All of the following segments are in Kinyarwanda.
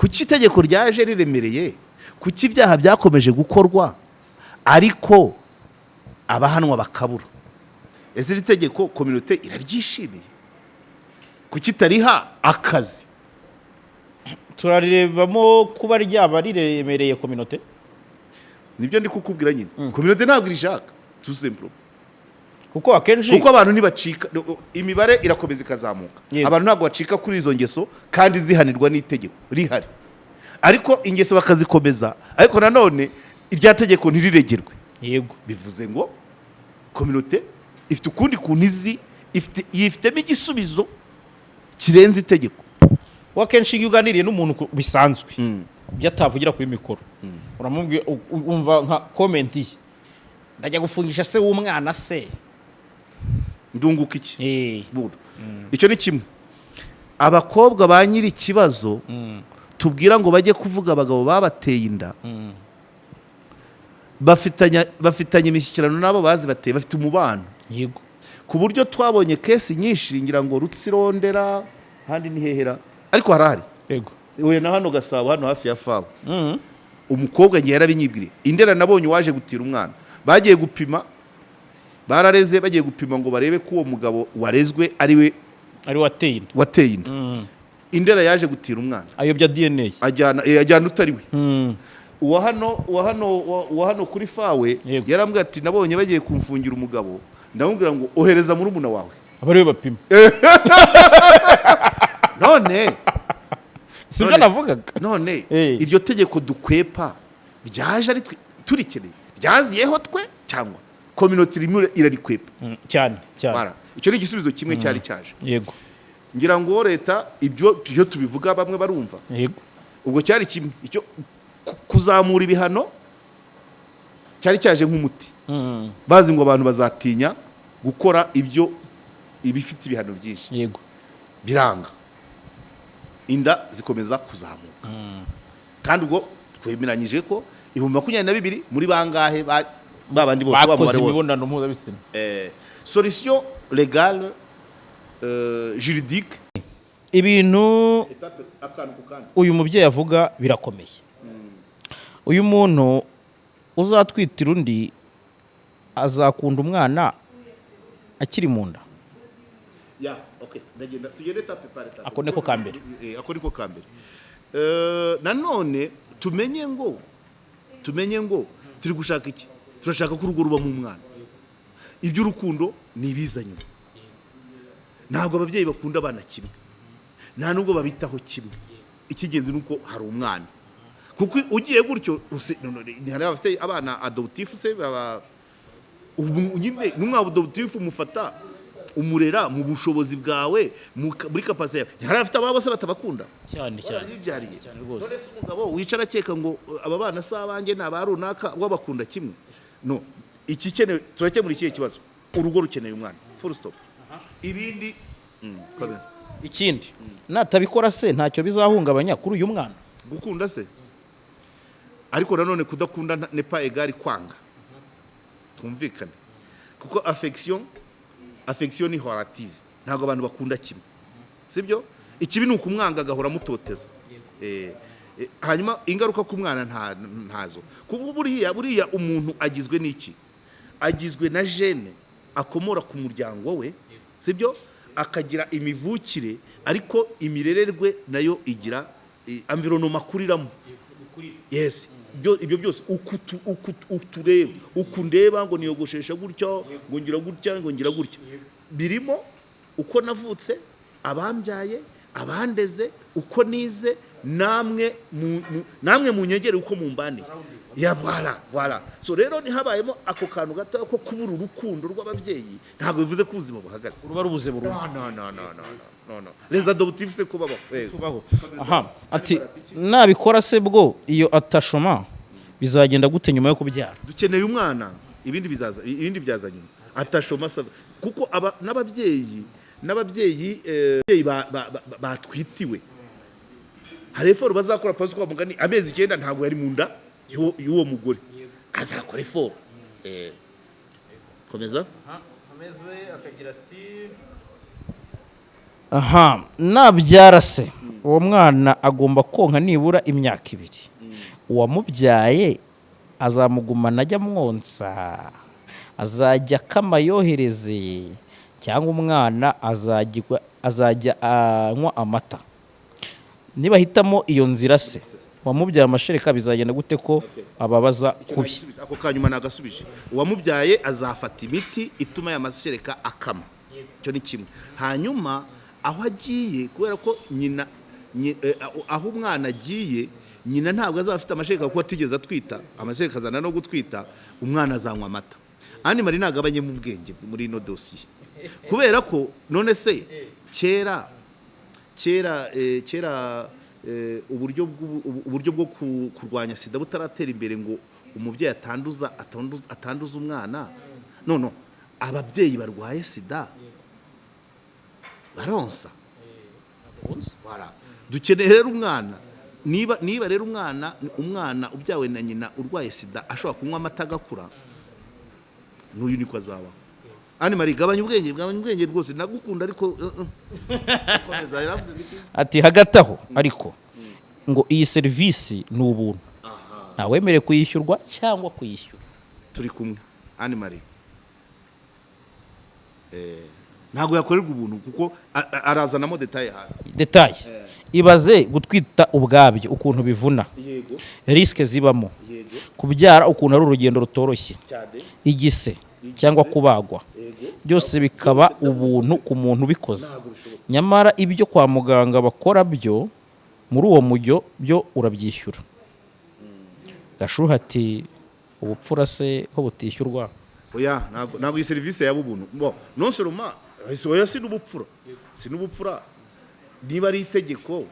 kuki itegeko ryaje riremereye, kuki ibyaha byakomeje gukorwa ariko abahanwa bakabura. Ese iri tegeko communauté iraryishimiye, kuki itariha akazi? turarebamo kuba ryaba riremereye communauté. Nibyo ndi kukubwira nyine. Communauté ntabwo irishaka tout simplement, kuko akenshi kuko abantu ntibacika, imibare irakomeza ikazamuka. Abantu ntabwo bacika kuri izo ngeso kandi zihanirwa n'itegeko rihari, ariko ingeso bakazikomeza, ariko nanone irya tegeko ntiriregerwe. Yego, bivuze ngo communauté ifite ukundi kuntu izi, yifitemo igisubizo kirenze itegeko. wakenshi iyo uganiriye n'umuntu bisanzwe ibyo atavugira kuri mikoro, uramubwira umva nka comment ye, ndajya gufungisha se w'umwana se, ndunguka iki? Icyo ni kimwe. Abakobwa ba nyiri ikibazo tubwira ngo bajye kuvuga abagabo babateye inda, bafitanye imishyikirano n'abo bazi bateye, bafite umubano. Yego, ku buryo twabonye kesi nyinshi, ngira ngo Rutsirondera handi ni hehera, ariko harahari. yego, we na hano Gasabo, hano hafi ya Fawe. Umukobwa ngiye yarabinyibwiriye. Indera nabonye waje gutira umwana, bagiye gupima, barareze bagiye gupima ngo barebe ko uwo mugabo warezwe ari wateye inda. Indera yaje gutira umwana, ayobya DNA, ajyana utari we. Uwa hano kuri Fawe yarambwira ati nabonye bagiye kumfungira umugabo, ndamubwira ngo ohereza muri umuna wawe abari bapima. None sibyo navugaga. None iryo tegeko dukwepa ryaje ari turikeneye, ryaziyeho twe cyangwa communauté rimwe irarikwepa cyane. Icyo ni igisubizo kimwe cyari cyaje. Yego, ngira ngo leta ibyo tubivuga bamwe barumva. Yego, ubwo cyari kimwe, icyo kuzamura ibihano cyari cyaje nk'umuti. Bazi ngo abantu bazatinya gukora ibyo ibifite ibihano byinshi. Yego, biranga, inda zikomeza kuzamuka. Kandi ubwo twemeranyije ko 2022 muri bangahe babandi bose bakoze imibonano mpuzabitsina. Solution légale juridique, ibintu uyu mubyeyi avuga birakomeye. Uyu muntu uzatwitira undi azakunda umwana akiri mu nda. tugende etape par etape. Ako niko kambere. Ako niko kambere. Nanone tumenye ngo turi gushaka iki? Turashaka ko urugo ruba mu mwana. Iby'urukundo ni ibizanye. Ntabwo ababyeyi bakunda abana kimwe, nta nubwo babitaho kimwe. Ikigenzi nuko hari umwana, kuko ugiye gutyo hari abafite abana adoptif se nyine n'umwana adoptif umufata umurera mu bushobozi bwawe muri kapasite. Hari abafite ababo se batabakunda cyane rwose. None se umugabo wicara akeka ngo aba bana se abanjye ni abarunaka wabakunda kimwe? No, ikikenewe turakemura ikihe kibazo? Urugo rukeneye umwana, full stop. Ibindi ikindi natabikora se ntacyo bizahungabanya kuri uyu mwana. Gukunda se, ariko nanone kudakunda ne pas égal kwanga. Twumvikane, kuko affection ni relative. Ntabwo abantu bakunda kimwe, sibyo? Ikibi ni ukumwanga agahora mutoteza. Hanyuma ingaruka ku mwana ntazo. Kuko buriya umuntu agizwe n'iki? Agizwe na gene akomora ku muryango we, sibyo? Akagira imivukire, ariko imirererwe nayo igira environnement akuriramo. Yes, ibyo byose utureba, ukundeba ngo niyogoshesha gutyo, ngo ngira gutya, birimo uko navutse, abambyaye, abandeze, uko nize, namwe munyegere uko mumbane. Ya voilà. So rero ntihabayemo ako kantu gato ko kubura urukundo rw'ababyeyi, ntabwo bivuze ko ubuzima buhagaze. Uruba rubuze burundu. No. Les adoptifs se kubaho. Ati nabikora se bwo iyo attachement bizagenda gute nyuma yo kubyara? Dukeneye umwana, ibindi byaza nyuma. Attachement kuko n'ababyeyi batwitiwe, hari effort bazakora pasi kwa mugani amezi 9 ntabwo yari mu nda y'uwo mugore, azakora effort. Komeza. Ameze akagira ati nabyara se uwo mwana agomba konka nibura imyaka 2 uwamubyaye azamugumana ajya mwonsa azajya kama yohereze cyangwa umwana azajya anywa amata niba hitamo iyo nzira se uwamubyaye amashereka bizagenda gute ko ababaza kubi ako kanyuma nagasubije uwamubyaye azafata imiti ituma ya mashereka akama cyo ni kimwe hanyuma aho agiye kubera ko nyina aho umwana agiye nyina ntabwo azafite amashereka kuko atigeze atwita amashereka azana no gutwita umwana azanywa amata Anne Marie nagabanye mu bwenge muri no dossier kubera ko none se kera uburyo bwo kurwanya sida butaratera imbere ngo umubyeyi atanduza umwana none ababyeyi barwaye sida baronsa dukeneye rero umwana niba rero umwana ubyawe na nyina urwaye sida ashobora kunywa amata agakura n'uyu niko azabaho Anne Marie gabanya ubwenge rwose nagukunda ariko komeza yaravuze ati hagati aho ariko ngo iyi serivisi ni ubuntu ntawemere kuyishyurwa cyangwa kuyishyura turi kumwe Anne Marie ntago yakorerwa ubuntu kuko arazanamo detaye ibaze gutwita ubwabyo ukuntu bivuna riske zibamo kubyara ukuntu ari urugendo rutoroshye igise cyangwa kubagwa byose bikaba ubuntu ku muntu bikoze nyamara ibyo kwa muganga bakora byo muri uwo mujyo byo urabyishyura Gashuha ati ubupfura se ko butishyurwa oya ntabwo iyi serivisi yaba ubuntu non seulement oya sinubupfura niba ari itegeko.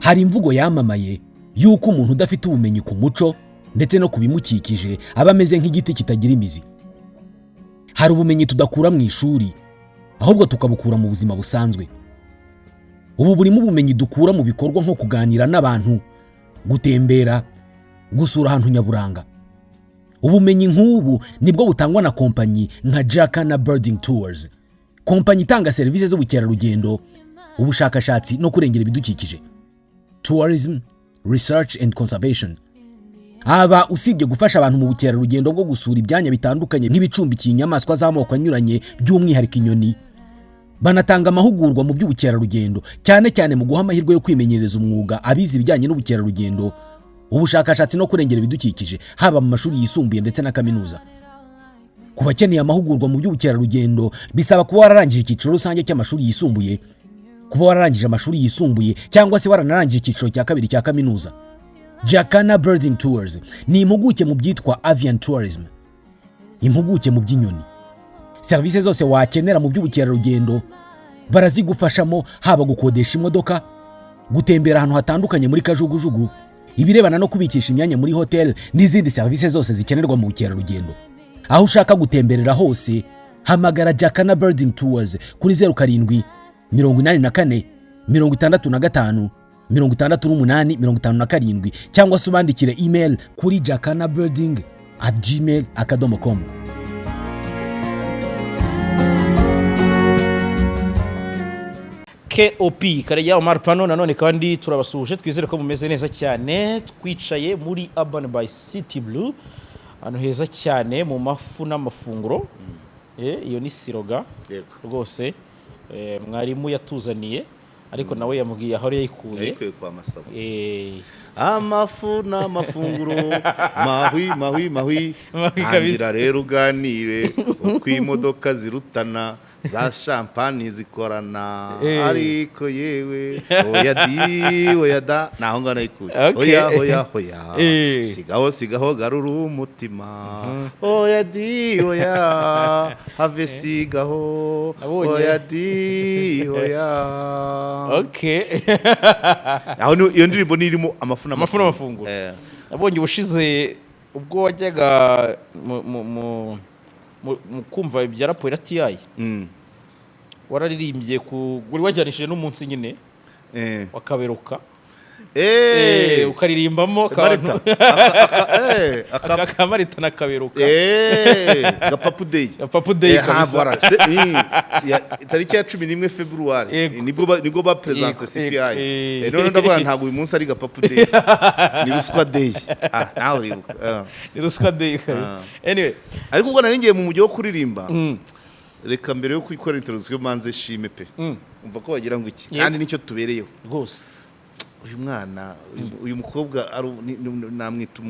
Hari imvugo yamamaye yuko umuntu udafite ubumenyi ku muco ndetse no kubimukikije aba ameze nk'igiti kitagira imizi. Hari ubumenyi tudakura mu ishuri ahubwo tukabukura mu buzima busanzwe. Ubu burimo ubumenyi dukura mu bikorwa nko kuganira n'abantu, gutembera, gusura ahantu nyaburanga. Ubumenyi nk'ubu nibwo butangwa na kompanyi nka Jacana Birding Tours, kompanyi itanga serivisi z'ubukerarugendo, ubushakashatsi no kurengera ibidukikije, tourism, research and conservation. Aba usibye gufasha abantu mu bukerarugendo bwo gusura ibyanya bitandukanye nk'ibicumbikiye inyamaswa z'amoko anyuranye by'umwihariko inyoni, banatanga amahugurwa mu by'ubukerarugendo cyane cyane mu guha amahirwe yo kwimenyereza umwuga abize ibijyanye n'ubukerarugendo, ubushakashatsi no kurengera ibidukikije haba mu mashuri yisumbuye ndetse na kaminuza. Ku bakeneye amahugurwa mu by'ubukerarugendo bisaba kuba wararangije icyiciro rusange cy'amashuri yisumbuye, kuba wararangije amashuri yisumbuye cyangwa se waranarangije icyiciro cya kabiri cya kaminuza. Jacana Birding Tours ni impuguke mu byitwa avian tourism, impuguke mu by'inyoni. Serivisi zose wakenera mu by'ubukerarugendo barazigufashamo, haba gukodesha imodoka, gutembera ahantu hatandukanye muri kajugujugu, ibirebana no kubikisha imyanya muri hotel n'izindi serivisi zose zikenerwa mu bukerarugendo. Aho ushaka gutemberera hose hamagara Jacana Birding Tours kuri 07 84 65 68 cyangwa se ubandikire email kuri jacanabirding@gmail.com. KOP Karegeya Omar Pano nanone kandi turabasuje, twizere ko mumeze neza cyane. Twicaye muri Urban by City Blue, ahantu heza cyane mu mafu n'amafunguro. Iyo ni siroga rwose mwarimu yatuzaniye, ariko nawe yamubwiye aho yayikuye kwa Masabo. Amafu n'amafunguro mahwi tangira rero uganire uko imodoka zirutana za champagne zikorana, ariko yewe oya da naho ngana ikuye oya sigaho garura umutima, oya have sigaho oya aho iyo ndirimbo nirimo amafu n'amafunguro. Nabonye ubushize ubwo wajyaga mu kumva ibya raporo ya TI, wararirimbye wari wajyanishije n'umunsi nyine wakaberuka. ukaririmbamo Marita akamarita nakaberuka gapapudeyi gapapudeyi voilà tariki ya 11 Februari nibwo ba presence CPI none ndavuga ntabwo uyu munsi ari gapapudeyi ni ruswa day nawe uribuka ni ruswa day anyway ariko ubwo nari ngiye mu mujyi wo kuririmba reka mbere yo kwikora introduction manze shime pe umva ko wagira ngo iki kandi nicyo tubereyeho rwose uyu mwana uyu mukobwa namwita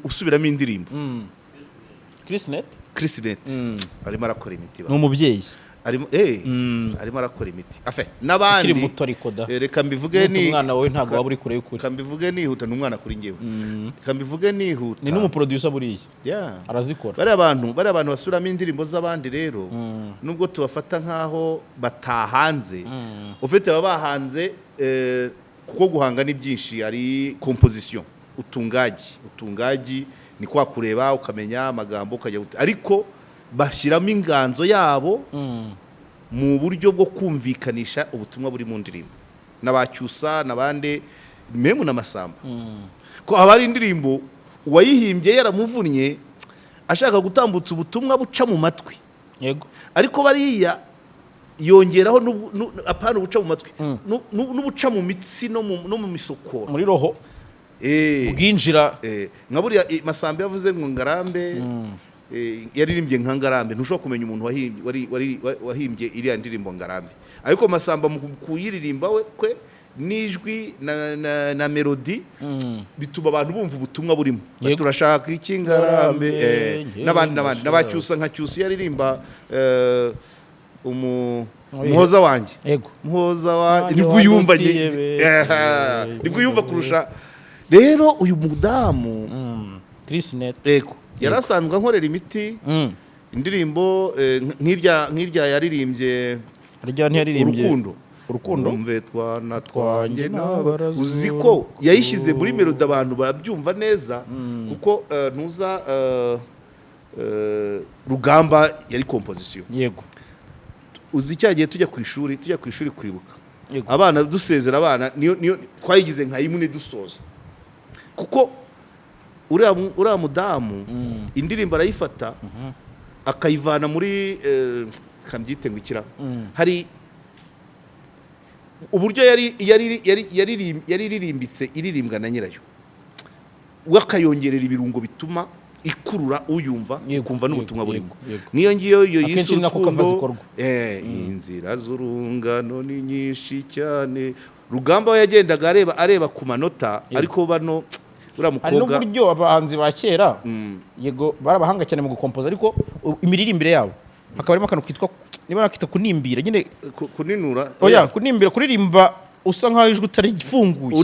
usubiramo indirimbo Chrisnet arimo arakora imiti ni umubyeyi arimo arakora imiti n'abandi ukiri muto ariko da reka mbivuge ni umwana wawe ntabwo waba uri kure y'ukuri reka mbivuge nihuta ni umwana kuri njyewe reka mbivuge nihuta ni n'umuproducer buriya arazikora bari abantu basubiramo indirimbo z'abandi rero nubwo tubafata nk'aho batahanze ufite baba bahanze kuko guhanga ni byinshi ari composition utungaji ni kwa kureba ukamenya amagambo ukajya ariko bashyiramo inganzo yabo mu buryo bwo kumvikanisha ubutumwa buri mu ndirimbo n'abacyusa n'abande memu n'amasamba ko abari indirimbo uwayihimbye yaramuvunnye ashaka gutambutsa ubutumwa buca mu matwi yego ariko bariya yongeraho apana ubuca mu matwi n'ubuca mu mitsi no mu misokoro muri roho bwinjira nka buriya Masamba yavuze ngo ngarambe yaririmbye nka ngarambe ntushobora kumenya umuntu wahimbye iriya ndirimbo ngarambe ariko Masamba mu kuyiririmba kwe n'ijwi na melody bituma abantu bumva ubutumwa burimo turashaka iki ngarambe n'abandi n'abacyusa nka cyusi yaririmba muhoza wanjye nibwo yumva kurusha rero uyu mudamu Chrisnet yarasanzwe ankorera imiti indirimbo nk'irya yaririmbye urukundo mve twana twanjye uzi ko yayishyize muri melody abantu barabyumva neza kuko ntuza Rugamba yari composition yego uzi cyagiye tujya ku ishuri kwibuka abana dusezera abana niyo twayigize nka imwe dusoza kuko uriya mudamu indirimbo arayifata akayivana muri kambyite ngo ikira hari uburyo yaririmbitse iririmbwa na nyirayo wakayongerera ibirungo bituma ikurura uyumva kumva n'ubutumwa burimo niyo ngiyo yise urukundo inzira z'urungano ni nyinshi cyane Rugamba yagendaga areba ku manota ariko bano uriya mukobwa hari n'uburyo abahanzi ba kera yego barabahanga cyane mu gukompoza ariko imiririmbire yabo hakaba harimo akantu kitwa niba nakita kunimbira nyine kuninura kunimbira kuririmba usa nkaho ijwi utari gifunguye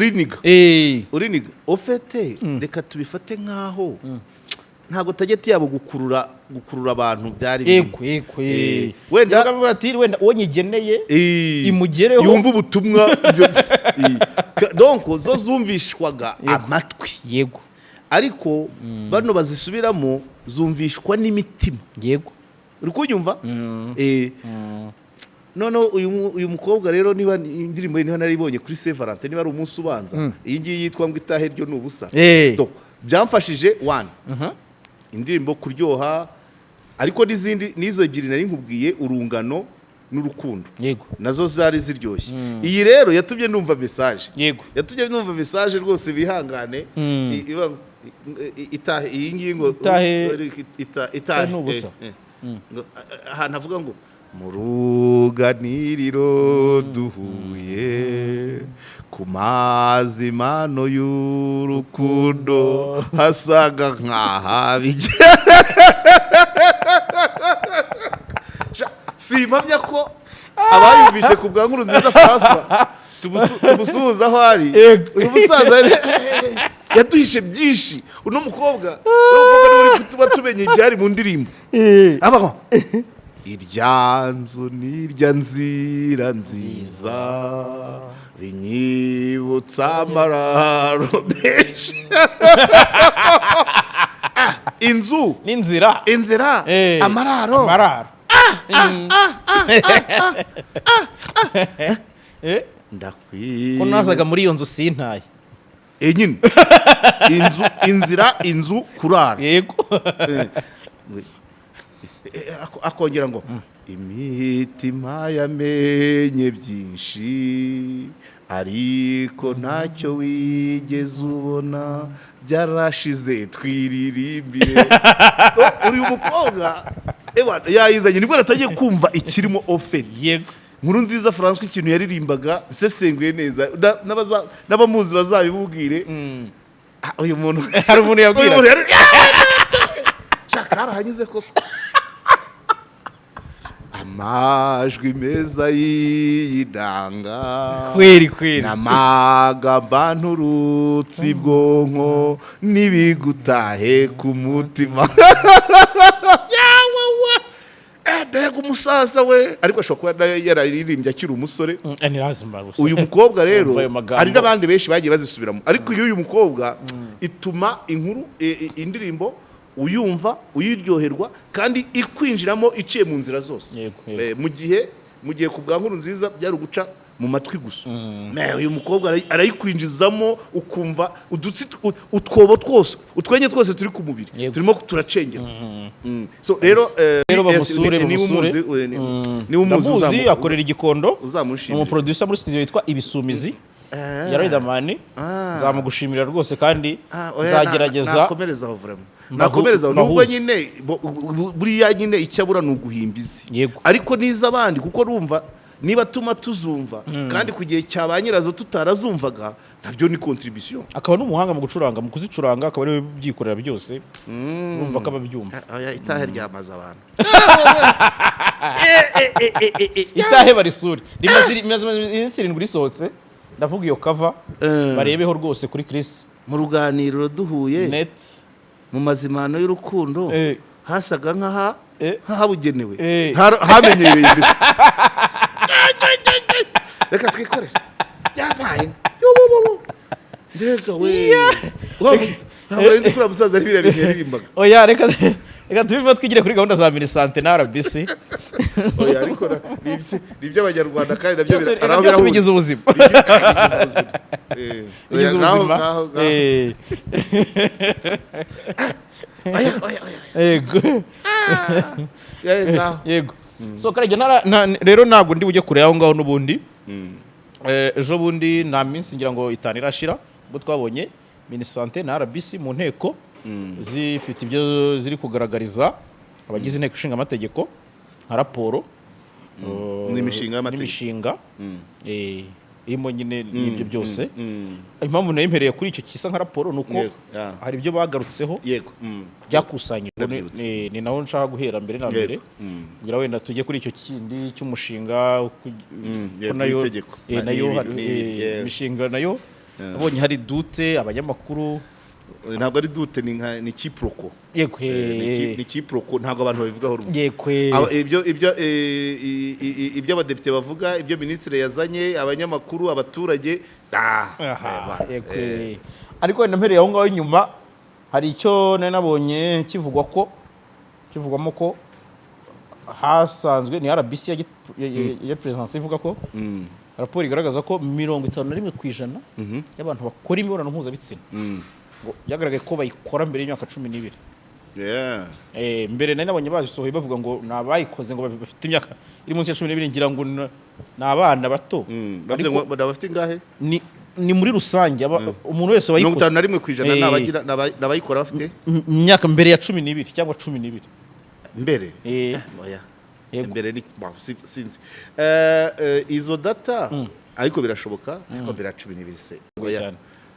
uriniga ofete reka tubifate nkaho ntago tageti yabo gukurura abantu byari bimwe wenda bavuga ati wenda uwo nyigeneye imugereho yumva ubutumwa donc zo zumvishwaga amatwi yego ariko bano bazisubiramo zumvishwa n'imitima yego uri kunyumva none uyu mukobwa rero niba indirimbo niho naribonye kuri Saint Valentin niba ari umunsi ubanza iyi ngiyi yitwa ngo itahe ryo n'ubusa byamfashije indirimbo kuryoha ariko n'izindi nizo ebyiri nari nkubwiye urungano n'urukundo yego nazo zari ziryoshye iyi rero yatumye numva message yego yatumye numva message rwose bihangane itahe iyi ngiyi ngo itahe n'ubusa ahantu avuga ngo mu ruganiriro duhuye ku mazi mano y'urukundo hasaga nk'ahabijya simpamya ko abayumvishe ku bwa Nkurunziza François tumusuhuza aho ari uyu musaza yaduhishe byinshi uno mukobwa uri kutuba tumenye ibyari mu ndirimbo abaho irya nzu n'irya nzira nziza rinyibutsa amararo menshi inzu n'inzira amararo ndakwibuka ko nazaga muri iyo nzu sintaye nyine inzu kurara yego akongera ngo imitima yamenye byinshi ariko ntacyo wigeze ubona byarashize twiririmbire uri umukobwa yayizanye nibwo natangiye kumva ikirimo oferi yego nkuru nziza François ikintu yaririmbaga sesenguye neza n'abamuzi bazabibubwire uyu muntu hari umuntu yabwira shakara hanyuze koko amajwi meza y'idanga kweri n'amagambo nturutse ibwonko n'ibigutahe ku mutima mbega umusaza we ariko ashobora kuba yararirimbye akiri umusore uyu mukobwa rero hari n'abandi benshi bagiye bazisubiramo ariko uyu mukobwa ituma inkuru indirimbo uyumva uyiryoherwa kandi ikwinjiramo iciye mu nzira zose mu gihe ku bwa nkuru nziza byari uguca mu matwi gusa uyu mukobwa arayikwinjizamo ukumva utwobo twose utwenge twose turi ku mubiri turimo turacengera rero bamusure niba umuzi akorera igikondo uzamushimira umuproducer muri studio yitwa Ibisumizi ya Riderman nzamugushimira rwose kandi nzagerageza nakomereza aho vraiment nakomereza nubwo nyine buriya nyine icyabura ni uguhimbiza ariko niza abandi kuko rumva niba tuzumva kandi ku gihe cya ba nyirazo tutarazumvaga nabyo ni contribution akaba n'umuhanga mu gucuranga mu kuzicuranga akaba ari byikorera byose urumva ko ababyumva itahe ryamaze abantu itahe barisure rimaze 7 risohotse ndavuga iyo cover barebeho rwose kuri Chris mu ruganiriro duhuye net mu mazimano y'urukundo hasaga nk'ahabugenewe hamenyereye mbese reka twikorere yabaye mbega we ntabwo nzi ko uramusaza ari biriya bintu yaririmbaga oya reka tubiva twigire kuri gahunda za Minisante na RBC oya ariko ni iby'abanyarwanda kandi nabyo byose bigize ubuzima bigize ubuzima yego so karege rero ntabwo ndi bujye kure aho ngaho n'ubundi ejo bundi nta minsi ngira ngo itanu irashira ubwo twabonye Minisante na RBC mu nteko zifite ibyo ziri kugaragariza abagize inteko ishinga amategeko nka raporo n'imishinga irimo nyine n'ibyo byose impamvu nayo impereye kuri icyo kisa nka raporo ni uko hari ibyo bagarutseho byakusanyijwe ni naho nshaka guhera mbere na mbere kugira wenda tujye kuri icyo kindi cy'umushinga nayo imishinga nayo abonye hari dute abanyamakuru ntabwo ari dute ni kiproko yego ni kiproko ntabwo abantu babivugaho rumwe yego ibyo abadepite bavuga ibyo minisitiri yazanye abanyamakuru abaturage ariko wenda mpereye aho ngaho inyuma hari icyo nabonye kivugwamo ko hasanzwe ni RBC ya Presidence ivuga ko raporo igaragaza ko 51% y'abantu bakora imibonano mpuzabitsina ngo byagaragaye ko bayikora mbere y'imyaka 12 mbere nari nabonye bazisohoye bavuga ngo nabayikoze ngo bafite imyaka iri munsi ya 12 ngira ngo n'abana bato ariko bafite ingahe ni muri rusange umuntu wese wayikoze 51% n'abayikora bafite imyaka mbere ya 12 cyangwa 12 mbere oya mbere ni sinzi izo data ariko birashoboka ariko mbere ya 12 se oya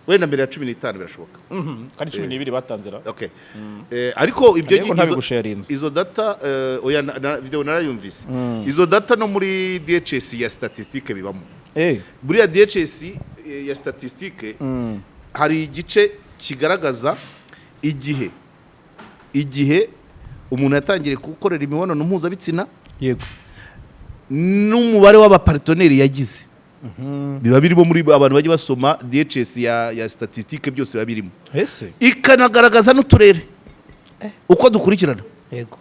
wenda mbere ya 15 birashoboka kandi 12 batanzira okay ariko ibyo izo data oya video narayumvise izo data no muri DHS ya statistique bibamo buriya DHS ya statistique hari igice kigaragaza igihe umuntu yatangiye gukorera imibonano mpuzabitsina yego n'umubare w'abaparteneri yagize biba birimo muri abantu bajye basoma DHS ya statistique byose biba birimo ikanagaragaza n'uturere uko dukurikirana yego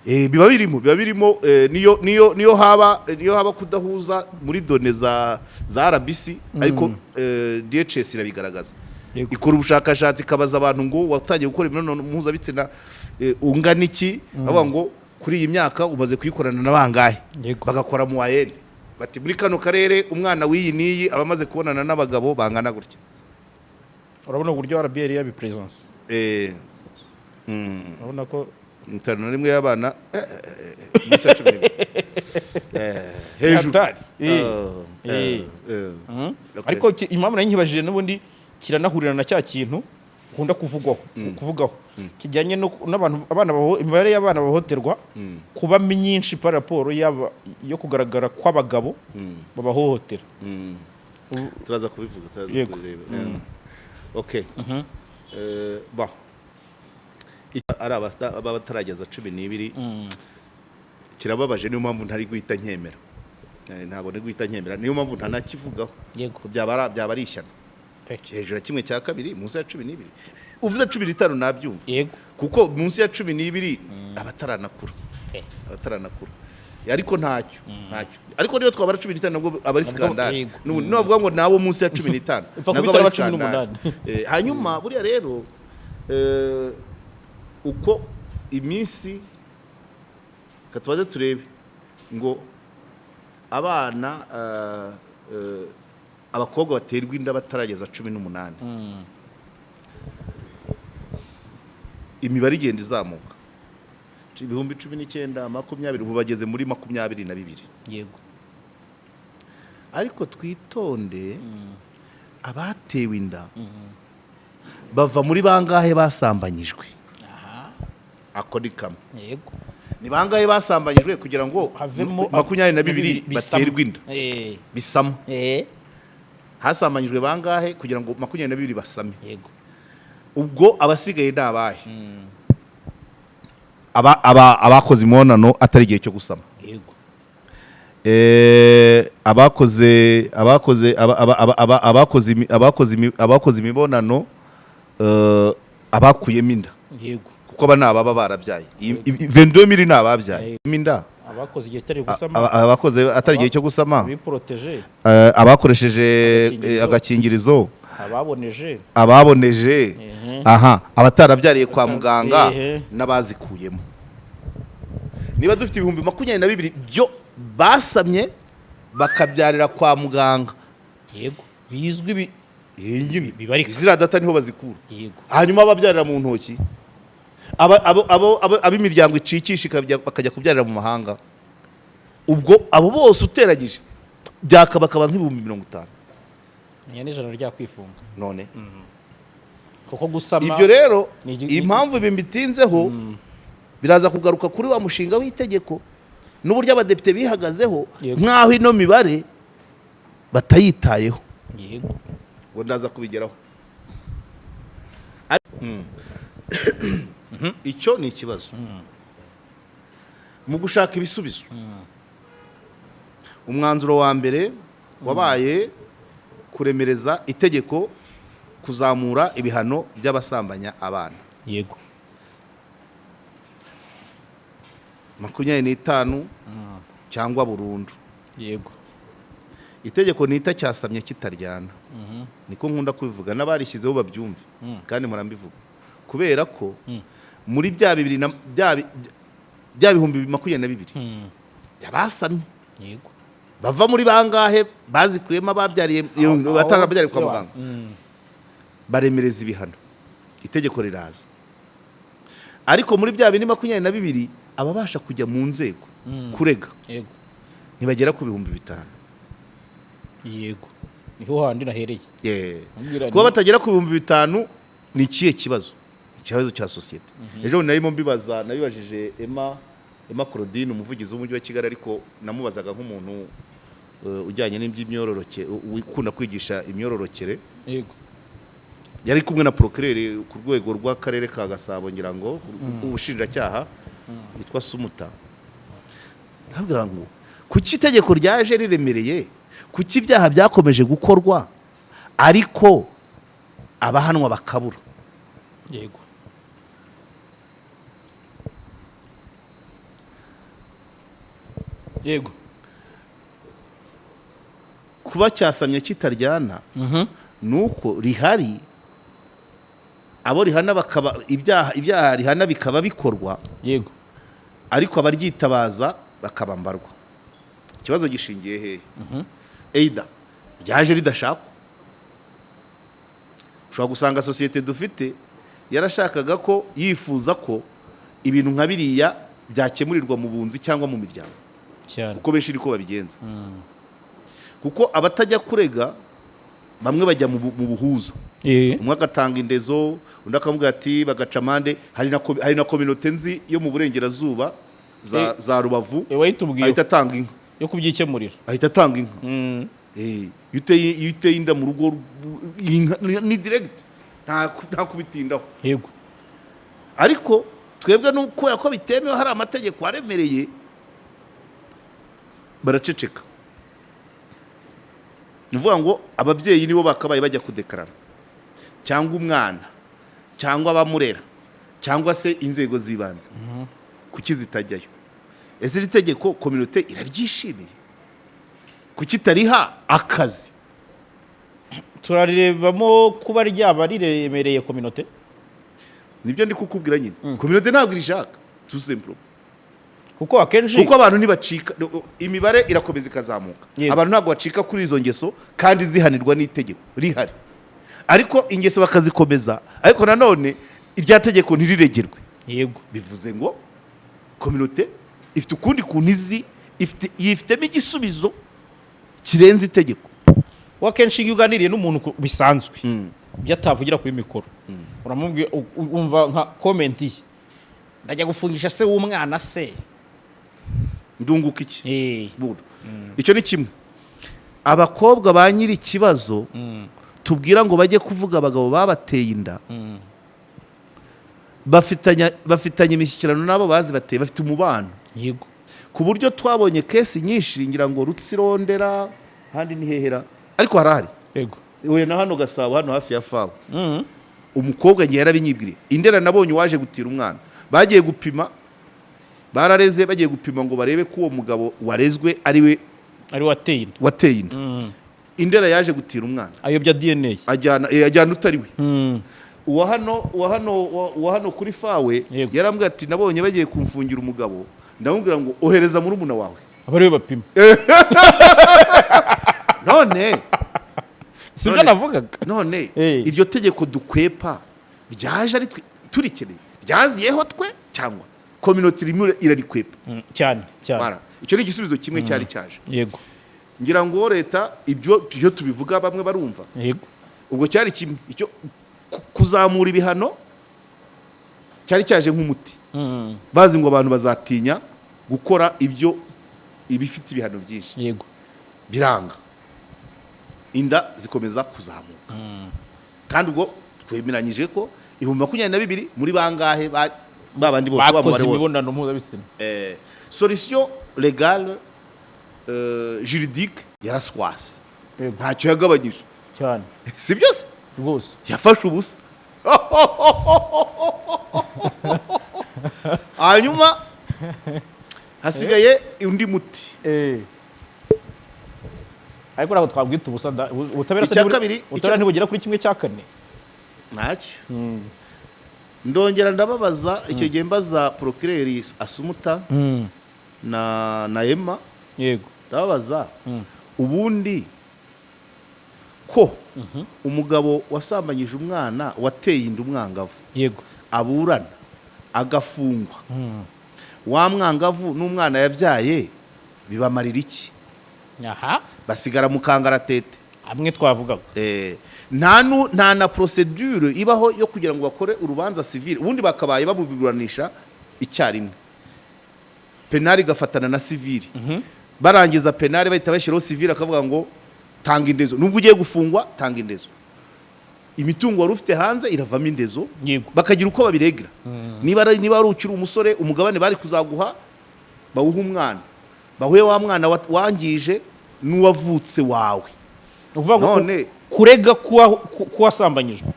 biba birimo niyo haba kudahuza muri done za RBC ariko DHS irabigaragaza ikora ubushakashatsi ikabaza abantu ngo watangiye gukora imibonano mpuzabitsina ungana iki avuga ngo kuri iyi myaka umaze kuyikorana na bangahe bagakora mu wayene bati muri kano karere umwana w'iyi niyi abamaze kubonana n'abagabo bangana gutya urabona uburyo RBA ya presence urabona ko intano rimwe y'abana musa 12 hejuru ariko impamvu nari nkibajije n'ubundi kiranahurira na cya kintu ukunda kuvugaho kijyanye n'abantu imibare y'abana bahohoterwa kuba myinshi par rapport yo kugaragara kw'abagabo babahohotera turaza kubivuga okay ba ari abatarageza 12 kirababaje niyo mpamvu ntari guhita nkemera ntabwo ni guhita nkemera niyo mpamvu ntanakivugaho ko byaba ari ishyano hejuru kimwe cya kabiri munsi ya 12 uvuze 15 nabyumva kuko munsi ya 12 abataranakura ariko ntacyo ariko niyo twabara 15 nabwo abari skandal no bavuga ngo nawo munsi ya 15 nabwo abari skandal hanyuma buriya rero uko iminsi katubaze turebe ngo abana abakobwa baterwa inda batarageza 18 imibare igenda izamuka ibihumbi 19 20 ubu bageze muri 22 yego ariko twitonde abatewe inda bava muri bangahe basambanyijwe ako ni kamwe yego ni bangahe basambanyijwe kugira ngo 22 baterwe inda bisama hasambanyijwe bangahe kugira ngo 22 basame yego ubwo abasigaye nabahe abakoze imibonano atari igihe cyo gusama yego abakoze imibonano abakuyemo inda yego kuko aba nababa barabyaye 22000 nababyaye inda abakoze igihe cyari gusama abakoze atari igihe cyo gusama biproteje abakoresheje agakingirizo ababoneje abatarabyariye kwa muganga n'abazikuyemo niba dufite ibihumbi 22 byo basamye bakabyarira kwa muganga yego bizwi bibarika izira data niho bazikura yego hanyuma ababyarira mu ntoki ab'imiryango icikisha bakajya kubyarira mu mahanga ubwo abo bose uteragije byakabakaba nk'ibihumbi 50 niya n'ijana rya kwifunga none kuko gusama ibyo rero impamvu bimbitinzeho biraza kugaruka kuri wa mushinga w'itegeko n'uburyo abadepite bihagazeho nk'aho ino mibare batayitayeho yego ngo ndaza kubigeraho icyo ni ikibazo mu gushaka ibisubizo umwanzuro wa mbere wabaye kuremereza itegeko kuzamura ibihano by'abasambanya abana yego 25 cyangwa burundu yego itegeko nita cyasamye kitaryana niko nkunda kubivuga n'abarishyizeho babyumve kandi murambivuga kubera ko muri bya bihumbi 22 yabasamye yego bava muri bangahe bazikuyemo ababyariye batarabyariye kwa muganga baremereza ibihano itegeko riraza ariko muri bya 22 ababasha kujya mu nzego kurega yego ntibagera ku bihumbi 5 yego niho handi nahereye kuba batagera ku bihumbi 5 ni ikihe kibazo ikibazo cya societe ejo narimo nabibajije Emma Claudine umuvugizi w'umujyi wa Kigali ariko namubazaga nk'umuntu ujyanye n'iby'imyororoke ukunda kwigisha imyororokere yego yari kumwe na procureur ku rwego rw'akarere ka Gasabo ngira ngo ubushinjacyaha yitwa Sumuta ntabwo ngo kuki itegeko ryaje riremereye kuki ibyaha byakomeje gukorwa ariko abahanwa bakabura yego yego kuba cyasamye kitaryana nuko rihari abo rihana bakaba ibyaha rihana bikaba bikorwa yego ariko abaryitabaza bakabambarwa. Ikibazo gishingiye hehe? Eida ryaje ridashakwa. Ushobora gusanga sosiyete dufite yarashakaga ko yifuza ko ibintu nka biriya byakemurirwa mu bunzi cyangwa mu miryango cyane kuko benshi niko babigenza. Kuko abatajya kurega bamwe bajya mu buhuza, umwe agatanga indezo undi akavuga ati bagaca amande. Hari na communauté nzi yo mu burengerazuba za Rubavu ahita atanga inka yo kubyikemurira, ahita atanga inka. Iyo uteye inda mu rugo ni direct nta kubitindaho. yego Ariko twebwe nuko yako bitemewe, hari amategeko aremereye, baraceceka. Nuvuga ngo ababyeyi nibo bakabaye bajya kudekarara, cyangwa umwana cyangwa abamurera cyangwa se inzego zibanze. Kuki zitajyayo? Ese iri tegeko communauté iraryishimiye? Kuki tariha akazi? turarebamo kuba ryaba riremereye communauté. Nibyo ndi kukubwira nyine. Communauté ntabwo irishaka tout simplement. Kuko akenshi kuko abantu ntibacika, imibare irakomeza ikazamuka. Abantu ntabwo bacika kuri izo ngeso kandi zihanirwa n'itegeko rihari, ariko ingeso bakazikomeza, ariko nanone irya tegeko ntiriregerwe. yego Bivuze ngo communauté ifite ukundi kuntu yifitemo igisubizo kirenze itegeko. wakenshi iyo uganiriye n'umuntu bisanzwe byatavugira kuri mikoro, uramubwira umva nka comment ye, ndajya gufungisha se w'umwana se, ndunguka iki? Icyo ni kimwe. Abakobwa ba nyiri ikibazo tubwira ngo bajye kuvuga abagabo babateye inda, bafitanye imishyikirano nabo bazi bateye, bafite umubano. yego Ku buryo twabonye kesi nyinshi, ngira ngo Rutsirondera handi ni hehera, ariko harahari. yego we na hano Gasabo, hano hafi ya Fawe. Umukobwa ngiye yarabinyibwiriye. Indera nabonye waje gutira umwana, bagiye gupima, barareze bagiye gupima ngo barebe ko uwo mugabo warezwe ari wateye inda. Indera yaje gutira umwana, ayobya DNA, ajyana utari we. Uwa hano kuri Fawe yarambwira ati nabonye bagiye kumfungira umugabo, ndamubwira ngo ohereza murumuna wawe abari bapima. None sibyo navugaga. None iryo tegeko dukwepa ryaje ari turikeneye, ryaziyeho twe cyangwa communauté rimwe irarikwepa? cyane icyo ni igisubizo kimwe cyari cyaje. yego ngira ngo leta ibyo tubivuga bamwe barumva. yego ubwo cyari kimwe, icyo kuzamura ibihano cyari cyaje nk'umuti. Bazi ngo abantu bazatinya gukora ibifite ibihano byinshi. yego biranga, inda zikomeza kuzamuka. Kandi ubwo twemeranyije ko 2022 muri bangahe babandi bose bakoze imibonano mpuzabitsina. Solution légale juridique yaraswase, ntacyo yagabanyije cyane. si byose rwose yafashe ubusa. Hanyuma hasigaye undi muti. ariko ntabwo twabwita ubusa, ubutabera ntibugera kuri 1/4. ntacyo. Ndongera ndababaza icyo gihe mbaza procureur Asumuta na Emma. yego ndababaza ubundi ko umugabo wasambanyije umwana wateye inda umwangavu, yego aburana agafungwa, wa mwangavu n'umwana yabyaye bibamarira iki? Basigara mu kangaratete. amwe twavugaga. Nta na procedure ibaho yo kugira ngo bakore urubanza civil, ubundi bakabaye babuburanisha icyarimwe, penali gafatana na civil. Barangiza penali bahita bashyiraho civil, akavuga ngo tanga indezo, nubwo ugiye gufungwa tanga indezo, imitungo wari ufite hanze iravamo indezo. Bakagira uko babiregira. Niba ari ukiri umusore, umugabane bari kuzaguha bawuha umwana, bahuye wa mwana wangije n'uwavutse wawe. None kurega kuwasambanyijwe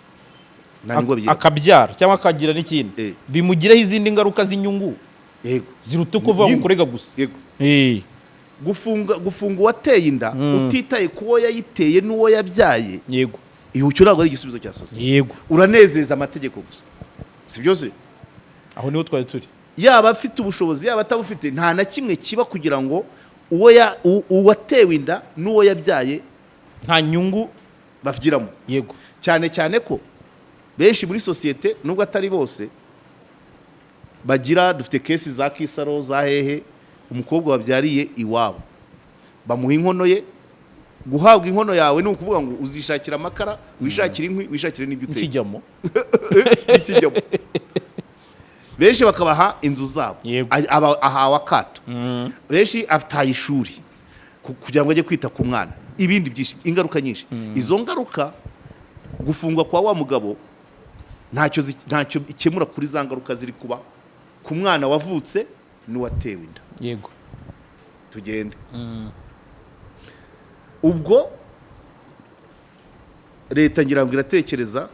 akabyara cyangwa akagira n'ikindi bimugireho izindi ngaruka z'inyungu ziruta kuvuga ngo kurega gusa. gufunga uwateye inda utitaye ku wo yayiteye n'uwo yabyaye, yego iyo cyo ntabwo ari igisubizo cya sosiyete. yego uranezeza amategeko gusa, si byose. aho niho twari turi. yaba afite ubushobozi yaba atabufite, nta na kimwe kiba kugira ngo uwatewe inda n'uwo yabyaye nta nyungu bavugiramo. yego cyane cyane ko benshi muri sosiyete nubwo atari bose bagira, dufite kesi za Kisaro za hehe, umukobwa wabyariye iwabo bamuha inkono ye. guhabwa inkono yawe ni ukuvuga ngo uzishakira amakara, wishakira inkwi, wishakire n'ibyo uteka ikijyamo ikijyamo. benshi bakabaha inzu zabo, Yego. ahawe akato. benshi ataye ishuri kugira ngo ajye kwita ku mwana, ibindi byinshi, ingaruka nyinshi. izo ngaruka gufungwa kwa wa mugabo ntacyo ikemura kuri za ngaruka ziri kuba ku mwana wavutse n'uwatewe inda. yego tugende. ubwo leta ngira ngo iratekereza,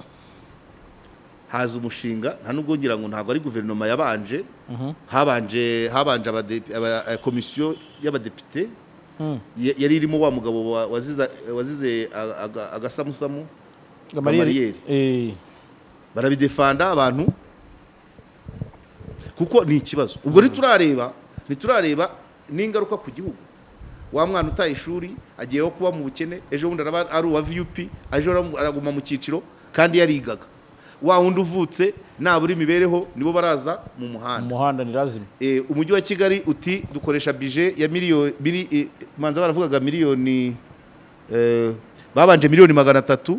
haza umushinga, nta nubwo ngira ngo ntabwo ari guverinoma yabanje, habanje komisiyo y'abadepite yari irimo wa mugabo wazize agasamusamu Gamariyeri. barabidefanda abantu kuko ni ikibazo. ubwo ntiturareba n'ingaruka ku gihugu. wa mwana utaye ishuri agiyeho kuba mu bukene, ejo bundi araba ari uwa VUP, ejo araguma mu cyiciro kandi yarigaga. wa wundi uvutse nabura imibereho nibo baraza mu muhanda. ni lazima. umujyi wa Kigali uti dukoresha budget ya miliyoni manza baravugaga miliyoni, babanje miliyoni 300,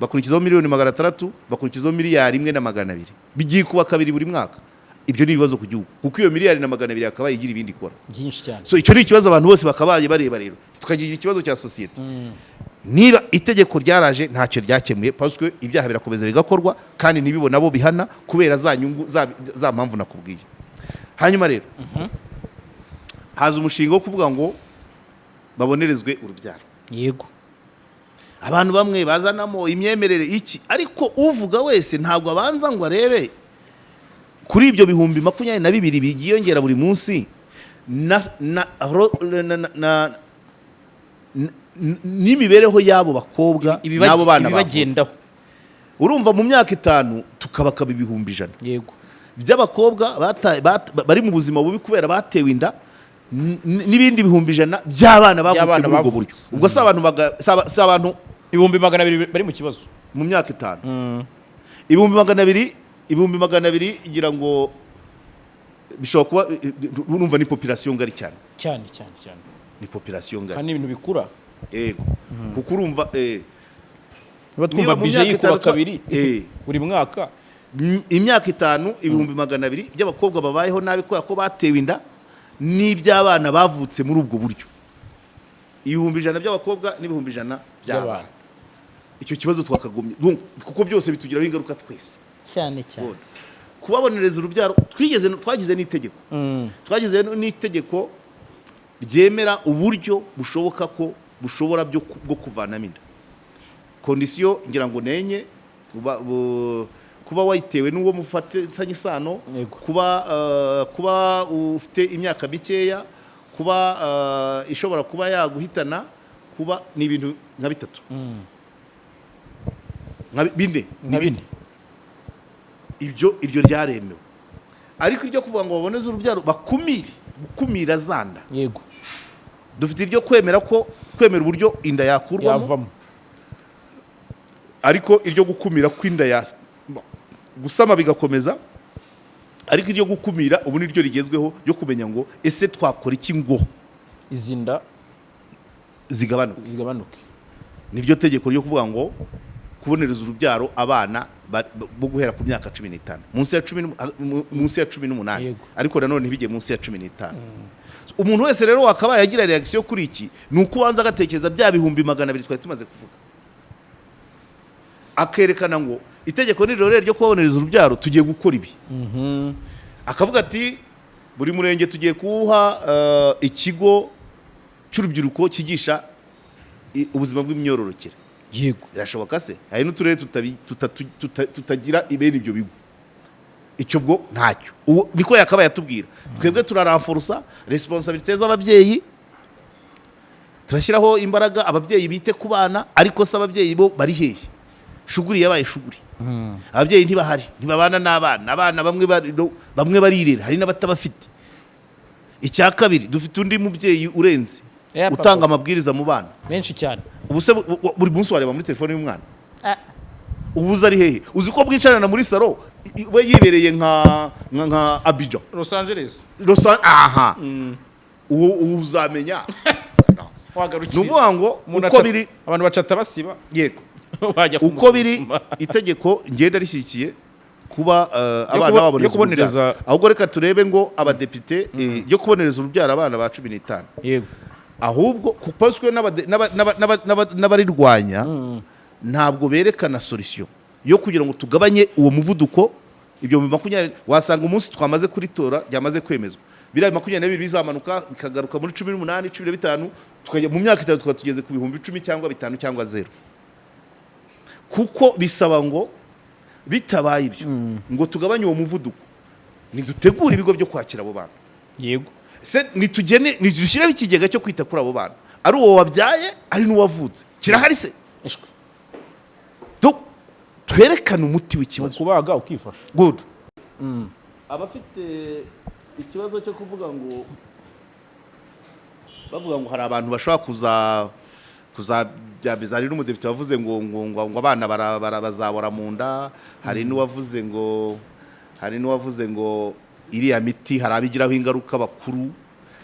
bakurikizaho miliyoni 600, bakurikizaho miliyari 1.200, bigiye kuba kabiri buri mwaka. ibyo ni ibibazo ku gihugu kuko iyo miliyari na 200 akaba yigira ibindi ikora byinshi cyane. so icyo ni ikibazo abantu bose bakabaye bareba rero, tukagira ikibazo cya sosiyete. niba itegeko ryaraje ntacyo ryakemuye, parce que ibyaha birakomeza bigakorwa kandi nibibo nabo bihana kubera za nyungu za mpamvu nakubwiye. hanyuma rero haza umushinga wo kuvuga ngo babonerezwe urubyaro. yego abantu bamwe bazanamo imyemerere iki, ariko uvuga wese ntabwo abanza ngo arebe kuri ibyo 22,000 bigiyongera buri munsi n'imibereho y'abo bakobwa n'abo bana bagendaho. urumva mu myaka 5 tukabakaba 100,000 yego by'abakobwa bari mu buzima bubi kubera batewe inda, n'ibindi 100,000 by'abana bavutse muri ubwo buryo. ubwo si abantu 200,000 bari mu kibazo mu myaka 5. 200,000 igira ngo bishobora kuba, urumva ni population ngari cyane, ni population ngari kandi ibintu bikura. yego kuko urumva niba twumva bije yikuba kabiri buri mwaka, imyaka 5 200,000 by'abakobwa babayeho nabi kubera ko batewe inda n'iby'abana bavutse muri ubwo buryo. 100,000 by'abakobwa n'100,000 by'abana. icyo kibazo twakagumye kuko byose bitugiraho ingaruka twese cyane. kubabonereza urubyaro twagize n'itegeko ryemera uburyo bushoboka ko bushobora bwo kuvanamo inda. kondisiyo ngira ngo nenye kuba wayitewe n'uwo mufatanye isano, kuba ufite imyaka mikeya, kuba ishobora kuba yaguhitana, kuba ni ibintu nka 3 nka 4 ibyo ryaremewe. ariko iryo kuvuga ngo baboneze urubyaro gukumira zanda. yego dufite iryo kwemera uburyo inda yakurwamo, ariko iryo gukumira kw'inda gusama bigakomeza, ariko iryo gukumira ubu niryo rigezweho ryo kumenya ngo ese twakora iki ngo izinda zigabanuke. niryo tegeko ryo kuvuga ngo kubonereza urubyaro abana bo guhera ku myaka 15 munsi ya 18, ariko nanone ntibige munsi ya 15. umuntu wese rero wakabaye agira reaction kuri iki ni ukubanza agatekereza bya 200,000 twari tumaze kuvuga, akerekana ngo itegeko niryo ryo kubonereza urubyaro tugiye gukora ibi. akavuga ati buri murenge tugiye kuwuha ikigo cy'urubyiruko kigisha ubuzima bw'imyororokere. yego birashoboka se? hari n'uturere tutagira ibene ibyo bigo. icyo bwo ntacyo niko yakabaye atubwira. twebwe turaranforusa responsabilité z'ababyeyi turashyiraho imbaraga ababyeyi bite ku bana, ariko se ababyeyi bo bari hehe? Shuguri yabaye shuguri. Ababyeyi ntibahari, ntibabana n'abana, abana bamwe barirera, hari n'abatabafite. Icya kabiri, dufite undi mubyeyi urenze utanga amabwiriza mu bana menshi cyane. Ubuse buri munsi wareba muri telefone y'umwana, ubuze ari hehe? Uzi ko bwicarana muri salo we yibereye nka Abidjan, Los Angeles, aha, uwo uzamenya nuvuga ngo uko biri abantu bacata basiba, yego uko biri itegeko ngenda rishyikiye kuba abana baboneza urubyaro, ahubwo reka turebe ngo abadepite yo kubonereza urubyaro abana ba 15, yego, ahubwo kupaswe n'abarirwanya ntabwo berekana solution yo kugira ngo tugabanye uwo muvuduko. Ibyo 20 wasanga umunsi twamaze kuritora ryamaze kwemezwa, bira 22 bizamanuka bikagaruka muri 18 15 tukajya mu myaka 3 tugeze ku 10,000 cyangwa 5 cyangwa 0, kuko bisaba ngo bitabaye ibyo ngo tugabanye uwo muvuduko nidutegura ibigo byo kwakira abo bana, yego, se nidushyiraho ikigega cyo kwita kuri abo bana, ari uwo wabyaye ari n'uwavutse, kirahari se? Twerekana umuti w'ikibazo, kubaga ukifasha. Good. Abafite ikibazo cyo kuvuga ngo bavuga ngo hari abantu bashobora kuzabyabiza n'umudepite wavuze ngo abana bazabora mu nda, hari n'uwavuze ngo iriya miti hari abigiraho ingaruka bakuru.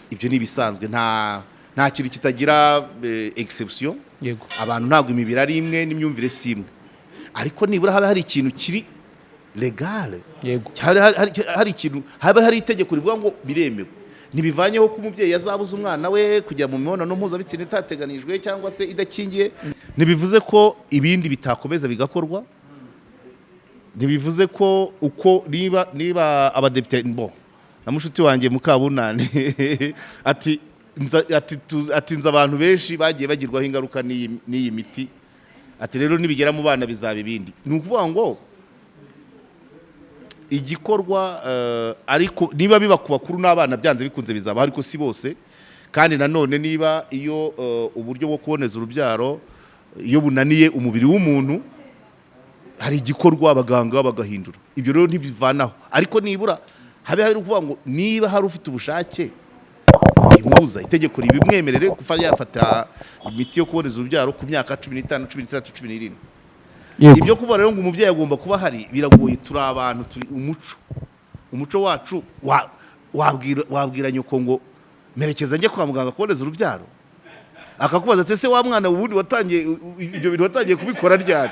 Ibyo ni bisanzwe, nta kintu kitagira exception. Yego, abantu ntabwo imibiri ari imwe n'imyumvire si imwe, ariko nibura haba hari ikintu kiri legale. Yego, hari ikintu, haba hari itegeko rivuga ngo biremewe, ntibivanyeho ko umubyeyi yazabuza umwana we kujya mu mibonano mpuzabitsina itateganijwe cyangwa se idakingiye. Ntibivuze ko ibindi bitakomeza bigakorwa, ntibivuze ko uko niba abadepite na mushuti wanjye Mukabunane ati nza abantu benshi bagiye bagirwaho ingaruka n'iyi miti, ati rero nibigera mu bana bizaba ibindi. Ni ukuvuga ngo igikorwa ariko niba biba ku bakuru n'abana byanze bikunze bizaba, ariko si bose. Kandi nanone niba iyo uburyo bwo kuboneza urubyaro iyo bunaniye umubiri w'umuntu, hari igikorwa abaganga bagahindura. Ibyo rero ntibivanaho, ariko nibura habe hari kuvuga ngo niba hari ufite ubushake imuza itegeko ribimwemerere yafata imiti yo kuboneza urubyaro ku myaka 15, 16, 17. Ibyo kuva rero ngo umubyeyi agomba kuba hari biragoye. Turi abantu, turi umuco wacu. Wabwira nyoko ngo merekeza njye kwa muganga kuboneza urubyaro, akakubaza ese wa mwana ubundi watangiye ibyo bintu watangiye kubikora ryari,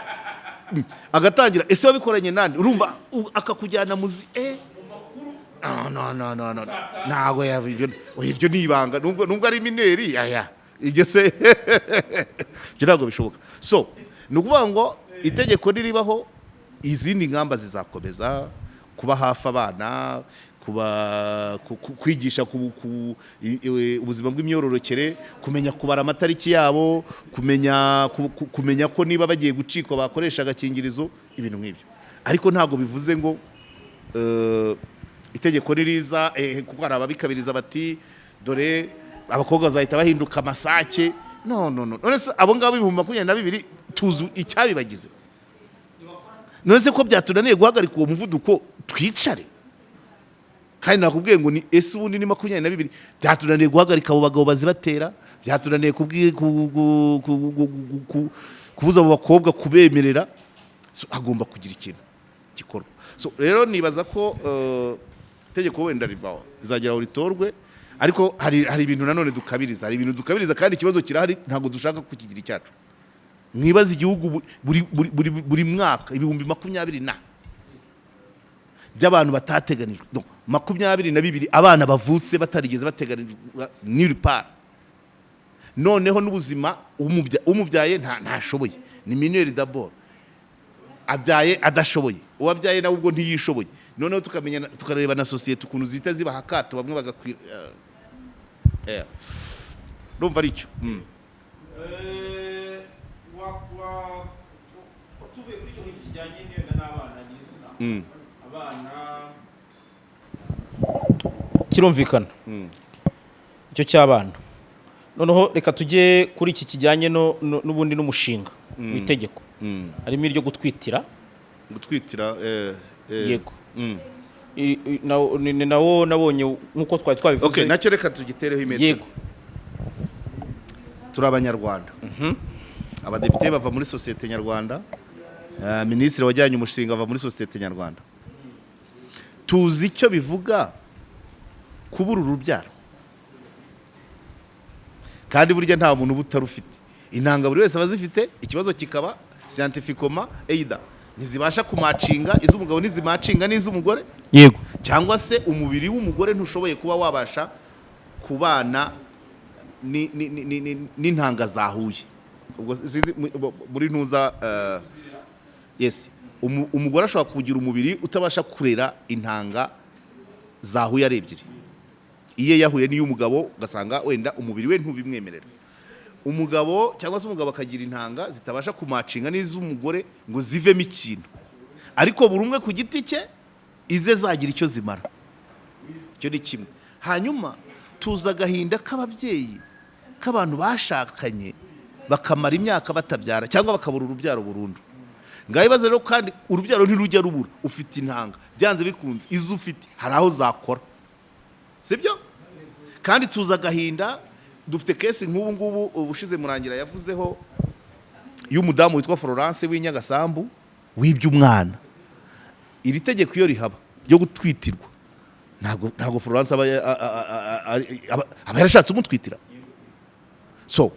agatangira ese wabikoranye nande, urumva akakujyana muzi no ntago ibyo nibanga nubwo ari mineri ibyo se ibyo ntabwo bishoboka. So ni ukuvuga ngo itegeko niribaho, izindi ngamba zizakomeza kuba hafi abana, kwigisha ubuzima bw'imyororokere, kumenya kubara amatariki yabo, kumenya ko niba bagiye gucikwa bakoresha agakingirizo, ibintu nk'ibyo. Ariko ntabwo bivuze ngo itegeko ririza kuko hari ababikabiriza bati dore abakobwa bazahita bahinduka amasake. No. None se abo ngabo 2022 tuzu icyabibagize? None se ko byatunaniye guhagarika uwo muvuduko twicare? Kandi nakubwiye ngo ni ese ubundi ni 22 byatunaniye guhagarika abo bagabo bazibatera, byatunaniye kubuza abo bakobwa kubemerera. So agomba kugira ikintu gikorwa. So rero nibaza ko itegeko wenda rizagera aho ritorwe, ariko hari ibintu nanone dukabiriza, kandi ikibazo kirahari, ntabwo dushaka kukigira icyacu. Mwibaza igihugu buri mwaka 2020 by'abantu batateganijwe, 22 abana bavutse batarigeze bateganijwe nulle part. Noneho n'ubuzima umubyaye ntashoboye, ni mineur d'abord, abyaye adashoboye, uwabyaye nawe ubwo ntiyishoboye. Noneho tukareba na societe ukuntu zita ziba hakato, bamwe bagakwira urumva ari cyo. tuvuye kuri icyo kijyanye n'abana n'izina abana kirumvikana icyo cy'abana noneho reka tujye kuri iki kijyanye n'ubundi n'umushinga w'itegeko harimo iryo gutwitira yego nawo nabonye nk'uko twari twabivuze. Okay, nacyo reka tugitereho imetero. Yego, turi abanyarwanda, abadepite bava muri sosiyete nyarwanda, minisitiri wajyanye umushinga ava muri sosiyete nyarwanda. Tuzi icyo bivuga kubura urubyaro, kandi burya nta muntu uba utarufite. Intanga buri wese aba azifite, ikibazo kikaba scientifically either ntizibasha kumacinga iz'umugabo n'izimacinga n'iz'umugore, yego, cyangwa se umubiri w'umugore ntushoboye kuba wabasha kubana n'intanga zahuye. Ubwo muri ntuza yes, umugore ashobora kugira umubiri utabasha kurera intanga zahuye ari ebyiri. Iye yahuye n'iy'umugabo ugasanga wenda umubiri we ntubimwemerera. Umugabo cyangwa se umugabo akagira intanga zitabasha kumacinga n'iz'umugore ngo zivemo ikintu, ariko buri umwe ku giti cye ize zagira icyo zimara. Icyo ni kimwe. Hanyuma tuza agahinda k'ababyeyi, k'abantu bashakanye bakamara imyaka batabyara cyangwa bakabura urubyaro burundu. Ngaho ibaze rero, kandi urubyaro ntirujya rubura. Ufite intanga byanze bikunze, izo ufite hari aho zakora, sibyo? Kandi tuza agahinda, dufite kesi nk'ubu ngubu ubushize Murangira yavuzeho y'umudamu witwa Florence w'inyagasambu w'iby'umwana. Iri tegeko iyo rihaba ryo gutwitirwa, ntago Florence aba yarashatse umutwitira. So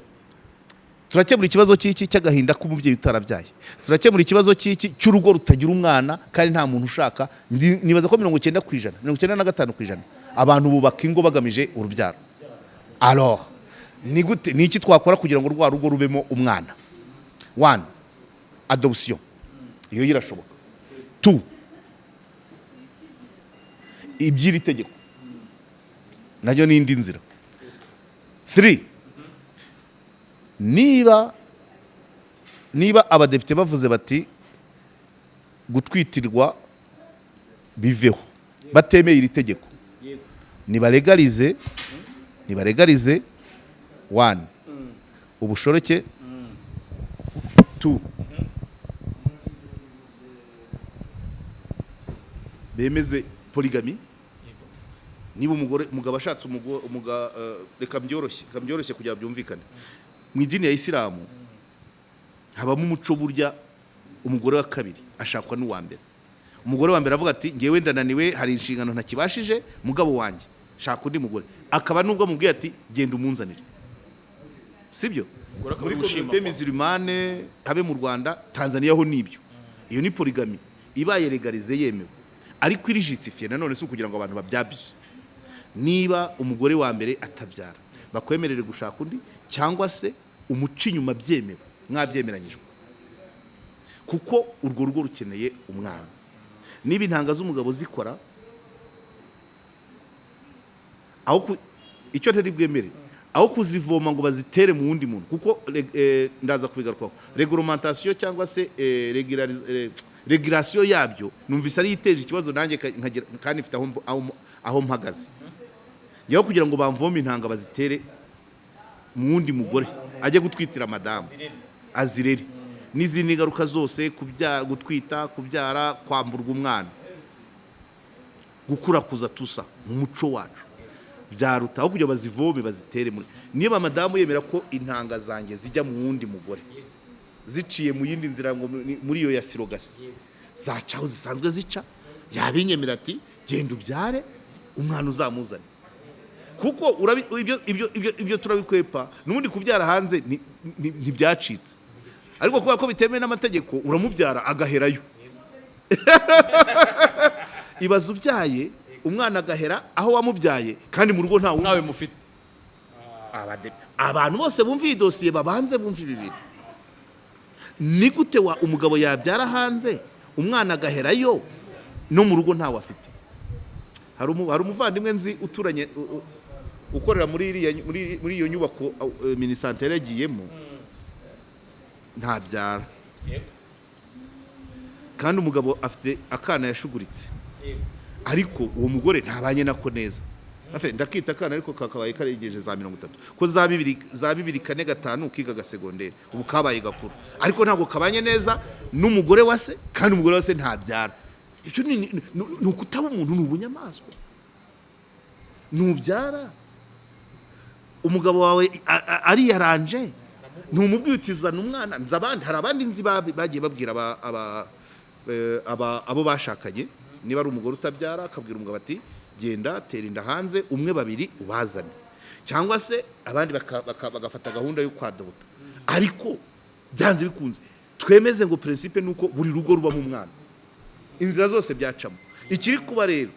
turakemura ikibazo cy'iki cy'agahinda k'umubyeyi utarabyaye, turakemura ikibazo cy'iki cy'urugo rutagira umwana, kandi nta muntu ushaka. Nibaza ko 90%, 95% abantu bubaka ingo bagamije urubyaro. Alors ni gute, ni iki twakora kugira ngo rwa rugo rubemo umwana? 1, adoption, iyo irashoboka. 2, iby'iri tegeko naryo ni indi nzira. 3, niba abadepite bavuze bati gutwitirwa biveho, batemeye iri tegeko, nibaregalize 1, ubushoreke. 2, bemeze polygamy. Niba umugabo ashatse reka byoroshye kugira byumvikane. Mu idini ya Isilamu habamo umuco burya umugore wa kabiri ashakwa n'uwa mbere. Umugore wa mbere avuga ati ngewe ndananiwe, hari inshingano ntakibashije, mugabo wanjye shaka undi mugore. Akaba nubwo amubwiye ati genda umunzanire, sibyo? Muri communauté musulmane habe mu Rwanda, Tanzania ho nibyo. Iyo ni polygamy ibaye legalize, yemewe, ariko iri justifié nanone si kugira ngo abantu babyabije. Niba umugore wa mbere atabyara, bakwemerere gushaka undi, cyangwa se umuci nyuma byemewe, mwabyemeranyijwe, kuko urwo rugo rukeneye umwana. Niba intanga z'umugabo zikora, aho icyo ntari bwemere, aho kuzivoma ngo bazitere mu wundi muntu, kuko ndaza kubigarukaho reglementation cyangwa se regulation yabyo numvise ari iteje ikibazo nanjye kandi mfite aho mpagaze. Ngiye kugira ngo bamvome intanga bazitere mu wundi mugore ajye gutwitira madamu azirere, n'izindi ngaruka zose, kubyara, gutwita, kubyara, kwamburwa umwana, gukura kuza tusa mu muco wacu byaruta aho kugira bazivome bazitere muri. Niba madamu yemera ko intanga zanjye zijya mu wundi mugore ziciye mu yindi nzira, ngo muri iyo ya sirogasi zacaho zisanzwe zica, yabinyemera ati genda ubyare umwana uzamuzane, kuko ibyo turabikwepa. N'ubundi kubyara hanze ntibyacitse, ariko kubera ko bitemewe n'amategeko uramubyara agaherayo. Ibaza ubyaye umwana agahera aho wamubyaye, kandi mu rugo ntawe mufite. Abantu bose bumva iyi dosiye babanze bumva ibi bintu. Ni gute umugabo yabyara hanze umwana agaherayo, no mu rugo ntawe afite? Hari umuvandimwe nzi uturanye ukorera muri iyo nyubako Minisante yagiyemo, ntabyara, kandi umugabo afite akana yashuguritse, ariko uwo mugore ntabanye nako neza. afe ndakita kana ariko kakabaye karengeje za 30 ko za 2 kiga gasegonderi ubu kabaye gakuru ariko ntabwo kabanye neza n'umugore wase kandi umugore wase ntabyara icyo ni ukutaba umuntu n'ubunyamaswa nubyara umugabo wawe ari yaranje ntumubwitizana umwana nzabandi hari abandi nzi bagiye babwira abo bashakanye niba ari umugore utabyara akabwira umugabo ati genda tera inda hanze umwe babiri ubazane cyangwa se abandi bagafata gahunda yo kwadobuta ariko byanze bikunze twemeze ngo principe nuko buri rugo ruba mu mwana inzira zose byacamo ikiri kuba rero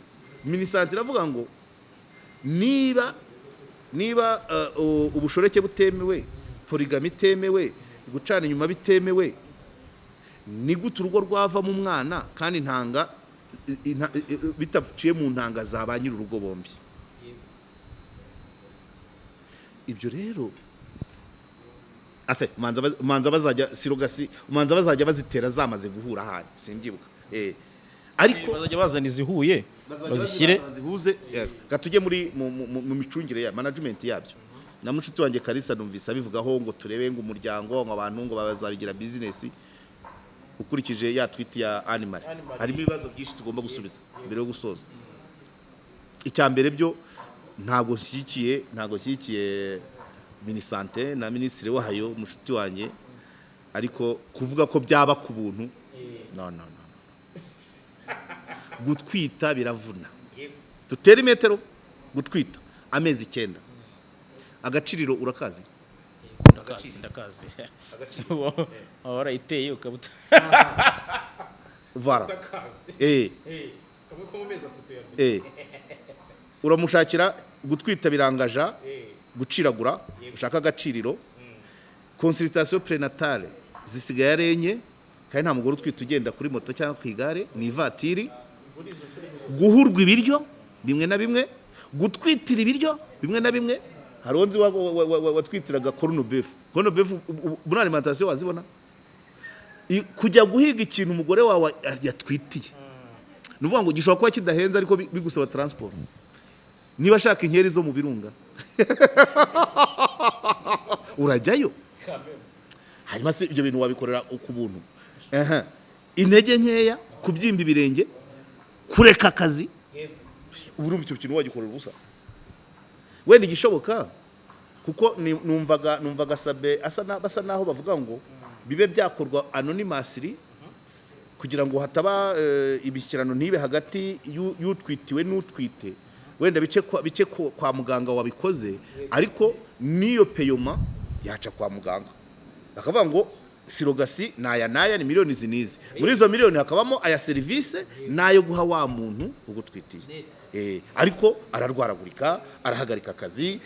minisante iravuga ngo niba ubushoreke butemewe polygamy itemewe gucana inyuma bitemewe ni gute urugo rwava mu mwana kandi intanga bitaciye mu ntanga za ba nyir'urugo bombi ibyo rero manza bazajya sirogasi manza bazajya bazitera zamaze guhura ahandi simbyibuka ariko bazajya bazana izihuye bazishyire zihuze gatujye muri mu micungire ya management yabyo na mucuti wanjye Kalisa numvise abivugaho ngo turebe ngo umuryango ngo abantu ngo bazabigira business ukurikije ya tweet ya animal harimo ibibazo byinshi tugomba gusubiza mbere yo gusoza icyambere byo ntago shyikiye minisante na ministre wahayo mucuti wanjye ariko kuvuga ko byaba ku buntu no gutwita biravuna tutera imetero gutwita amezi 9 agaciriro urakazi ndakazi ahora iteye ukabuta vara kamwe ko mu mezi 3 ya uramushakira gutwita birangaja guciragura ushaka agaciriro consultation prénatale zisigaye arenye kandi nta mugore utwita ugenda kuri moto cyangwa ku igare ni ivatiri guhurwa ibiryo bimwe na bimwe gutwitira ibiryo bimwe na bimwe haronzi watwitiraga corno beef muri alimentation wazibona kujya guhiga ikintu umugore wawe yatwitiye nuvuga ngo gishobora kuba kidahenze ariko bigusaba transport niba ashaka inkeri zo mu birunga urajyayo hanyuma se ibyo bintu wabikorera ku buntu intege nkeya kubyimba ibirenge kureka akazi urumva icyo kintu wagikorera ubusa wenda igishoboka kuko numvaga Sabe basa naho bavuga ngo bibe byakorwa anonymously kugira ngo hataba ibishyirano ntibe hagati y'utwitiwe n'utwite wenda bice kwa muganga wabikoze ariko niyo peyoma yaca kwa muganga bakavuga ngo sirogasi naya ni miliyoni zinizi muri izo miliyoni hakabamo aya service nayo guha wa muntu ugutwitiye ariko ararwaragurika arahagarika akazi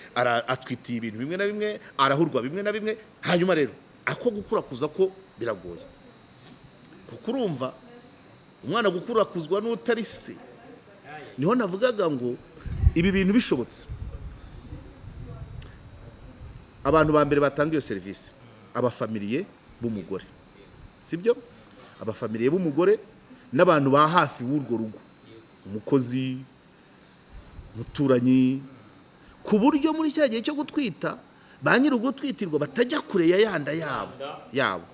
atwitiye ibintu bimwe na bimwe arahurwa bimwe na bimwe hanyuma rero ako gukura kuza ko biragoye kuko urumva umwana gukura kuzwa n'utari se niho navugaga ngo ibi bintu bishobotse abantu ba mbere batanga iyo service abafamiliye b'umugore sibyo abafamiliye b'umugore n'abantu ba hafi w'urwo rugo umukozi muturanyi ku buryo muri cya gihe cyo gutwita ba nyir'ugutwitirwa batajya kure ya yanda yabo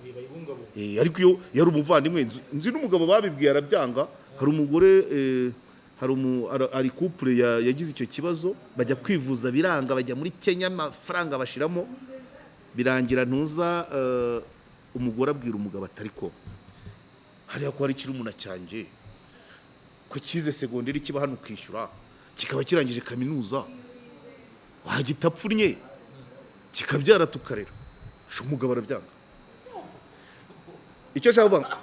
ariko iyo yari umuvandimwe nzi n'umugabo babibwiye arabyanga hari umugore ari couple yagize icyo kibazo bajya kwivuza biranga bajya muri Kenya amafaranga bashiramo birangira ntuza umugore abwira umugabo atari ko hariya ko hari kirumuna cyanjye ko kize segonderi kiba hano kwishyura kikaba kirangije kaminuza wagitapfunye kikabyara tukarera umugabo arabyanga icyo nshaka kuvuga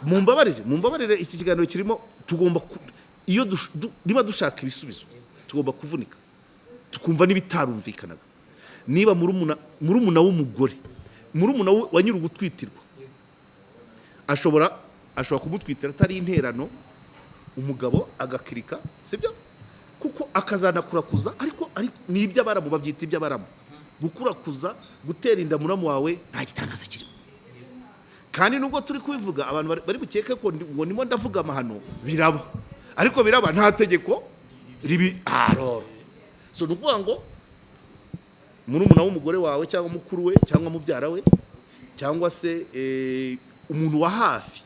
mumbabarire iki kiganiro kirimo tugomba iyo niba dushaka ibisubizo tugomba kuvunika tukumva n'ibitarumvikanaga niba murumuna w'umugore murumuna wa nyir'ugutwitirwa ashobora kumutwitira atari interano umugabo agakirika sibyo kuko akazanakurakuza ariko ni iby'abaramu babyita iby'abaramu gukurakuza gutera inda muramu wawe nta gitangaza kirimo kandi nubwo turi kubivuga abantu bari bukeke ko ngo nimo ndavuga amahano biraba ariko biraba nta tegeko ribi aroro so nukuvuga ngo murumuna w'umugore wawe cyangwa mukuru we cyangwa mubyara we cyangwa se umuntu wa hafi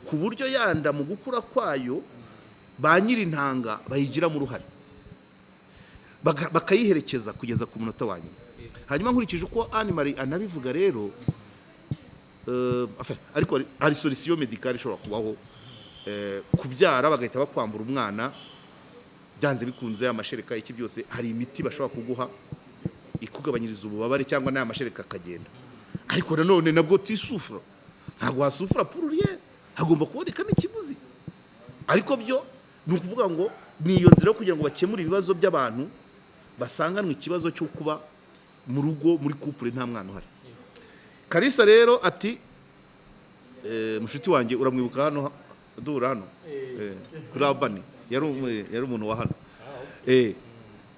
ku buryo yanda mu gukura kwayo ba nyiri intanga bayigiramo uruhare bakayiherekeza kugeza ku munota wa nyuma. Hanyuma nkurikije uko Anne Marie anabivuga rero ariko hari solution medicale ishobora kubaho kubyara bagahita bakwambura umwana byanze bikunze amashereka iki byose hari imiti bashobora kuguha ikugabanyiriza ububabare cyangwa n'aya mashereka akagenda, ariko nanone nabwo tisufura ntabwo wasufura pururiye hagomba kubonekamo ikibuzi, ariko byo ni ukuvuga ngo ni iyo nzira yo kugira ngo bakemure ibibazo by'abantu basanganwe ikibazo cyo kuba mu rugo muri couple nta mwana uhari. Kalisa rero ati mushuti wanjye uramwibuka hano dura hano kuri Abani yari umuntu wa hano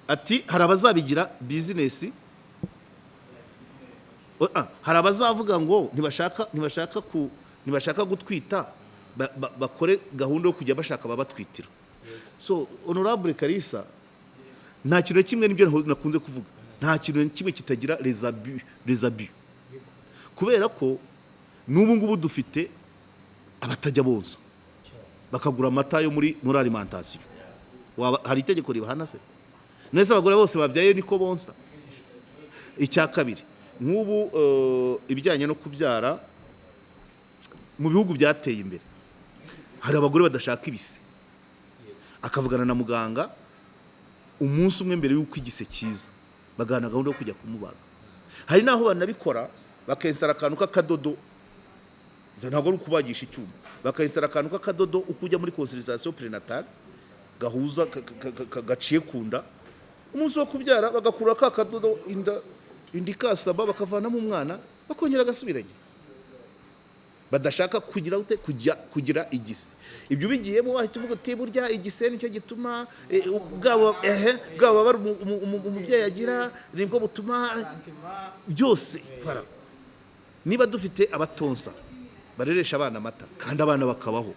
ati hari abazabigira business, hari abazavuga ngo ntibashaka gutwita bakore gahunda yo kujya bashaka babatwitira. So honorable Kalisa nta kintu kimwe nibyo nakunze kuvuga, nta kintu kimwe kitagira les abus kubera ko n'ubu ngubu dufite abatajya bonsa bakagura amata yo muri alimentation. Hari itegeko ribahana se? Nese abagore bose babyaye niko bonsa? Icya kabiri nk'ubu ibijyanye no kubyara mu bihugu byateye imbere hari abagore badashaka ibise, akavugana na muganga umunsi umwe mbere y'uko igise kiza bagana gahunda yo kujya kumubaga. Hari naho banabikora bakayisara akantu k'akadodo, ntabwo ari ukubagisha icyuma, bakayisara akantu k'akadodo ukujya muri consultation prénatale gahuza gaciye kunda, umunsi wo kubyara bagakura ka kadodo inda ikasaba bakavanamo umwana bakongera agasubiranye, badashaka kugira igise. Ibyo bigiyemo wahita uvuga uti burya igise nicyo gituma bwabo bari umubyeyi agira nibwo butuma byose fara. Niba dufite abatonsa bareresha abana amata kandi abana bakabaho,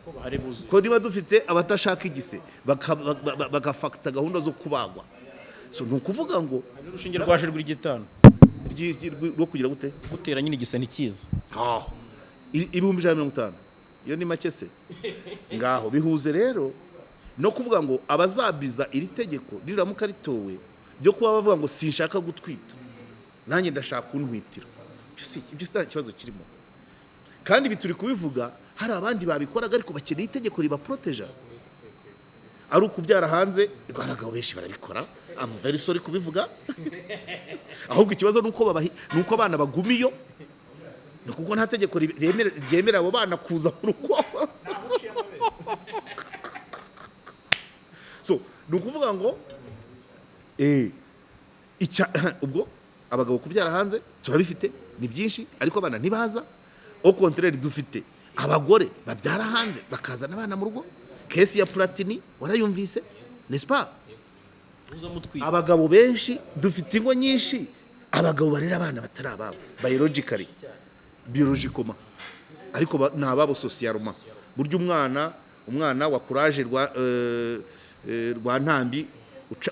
ko niba dufite abatashaka igise bagafakta gahunda zo kubagwa, so nukuvuga ngo urushinge rwaje rw'igitano rwo kugira gute gutera nyine igise n'ikiza 150 iyo ni make se ngaho bihuze rero no kuvuga ngo abazabiza iri tegeko riramuka ritowe byo kuba bavuga ngo sinshaka gutwita nanjye ndashaka kuntwitira, ibyo si ikibazo kirimo. Kandi bituri kubivuga hari abandi babikoraga ariko bakeneye itegeko riba proteja. Ari ukubyara hanze abagabo benshi barabikora, I'm very sorry kubivuga ahubwo ikibazo nuko abana bagumiyo, nuko nta tegeko ryemera abo bana kuza mu rugo. So nukuvuga ngo ubwo abagabo kubyara hanze turabifite ni byinshi ariko abana ntibaza. Au contraire dufite abagore babyara hanze bakazana abana mu rugo. Kesi ya Platini warayumvise n'est-ce pas? Abagabo benshi dufite ingo nyinshi abagabo barera abana batari ababo biologically ariko nababo socialement. Burya umwana wa courage rwa ntambi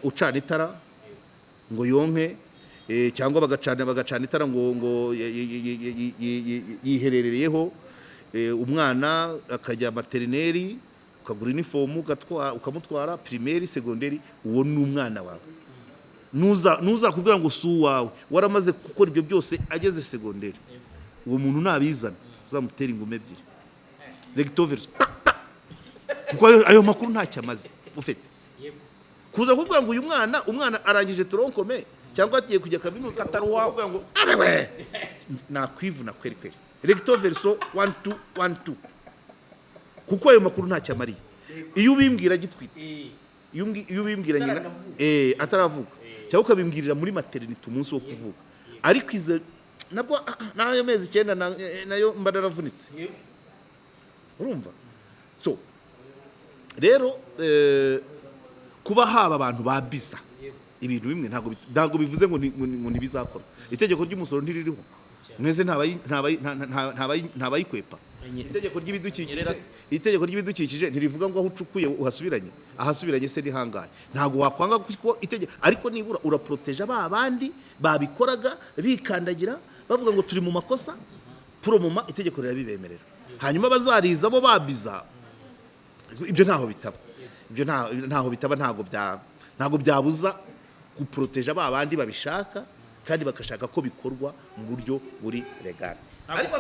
ucana itara ngo yonke cyangwa bagacana itara ngo yiherereyeho, umwana akajya materineri ukagura uniform ukamutwara primaire secondaire, uwo ni umwana wawe. Nuza kubwira ngo su wawe waramaze gukora ibyo byose ageze secondaire, uwo muntu nabizana uzamutera ingome ebyiri recto verso, kuko ayo makuru ntacyo amaze ufite kuza kubwira ngo uyu umwana arangije tronkome cyangwa agiye kujya kaminuza kuvuga ngo arewe nakwivuna kweri recto verso 12 kuko ayo makuru ntacyo amariye. Iyo ubimbwira gitwite iyo ubimbwira nyina ataravuga cyangwa ukabimbwirira muri maternity umunsi wo kuvuga, ariko ize nabwo nayo mezi 9 nayo mba naravunitse urumva. So rero kuba haba abantu babiza ibintu bimwe ntago bivuze ngo ntibizakora. Itegeko ry'umusoro ntiririho mweze ntabayikwepa itegeko ry'ibidukikije ntirivuga ngo aho ucukuye ahasubiranye se nihangaye. Ntabwo wakwanga ko itegeko, ariko nibura uraproteja ba bandi babikoraga bikandagira bavuga ngo turi mu makosa, promoma itegeko rirabibemerera. Hanyuma bazariza bo babiza, ibyo ntaho bitaba. Ibyo ntaho bitaba, ntago byabuza guproteja ba bandi babishaka kandi bakashaka ko bikorwa mu buryo buri legal. Ariko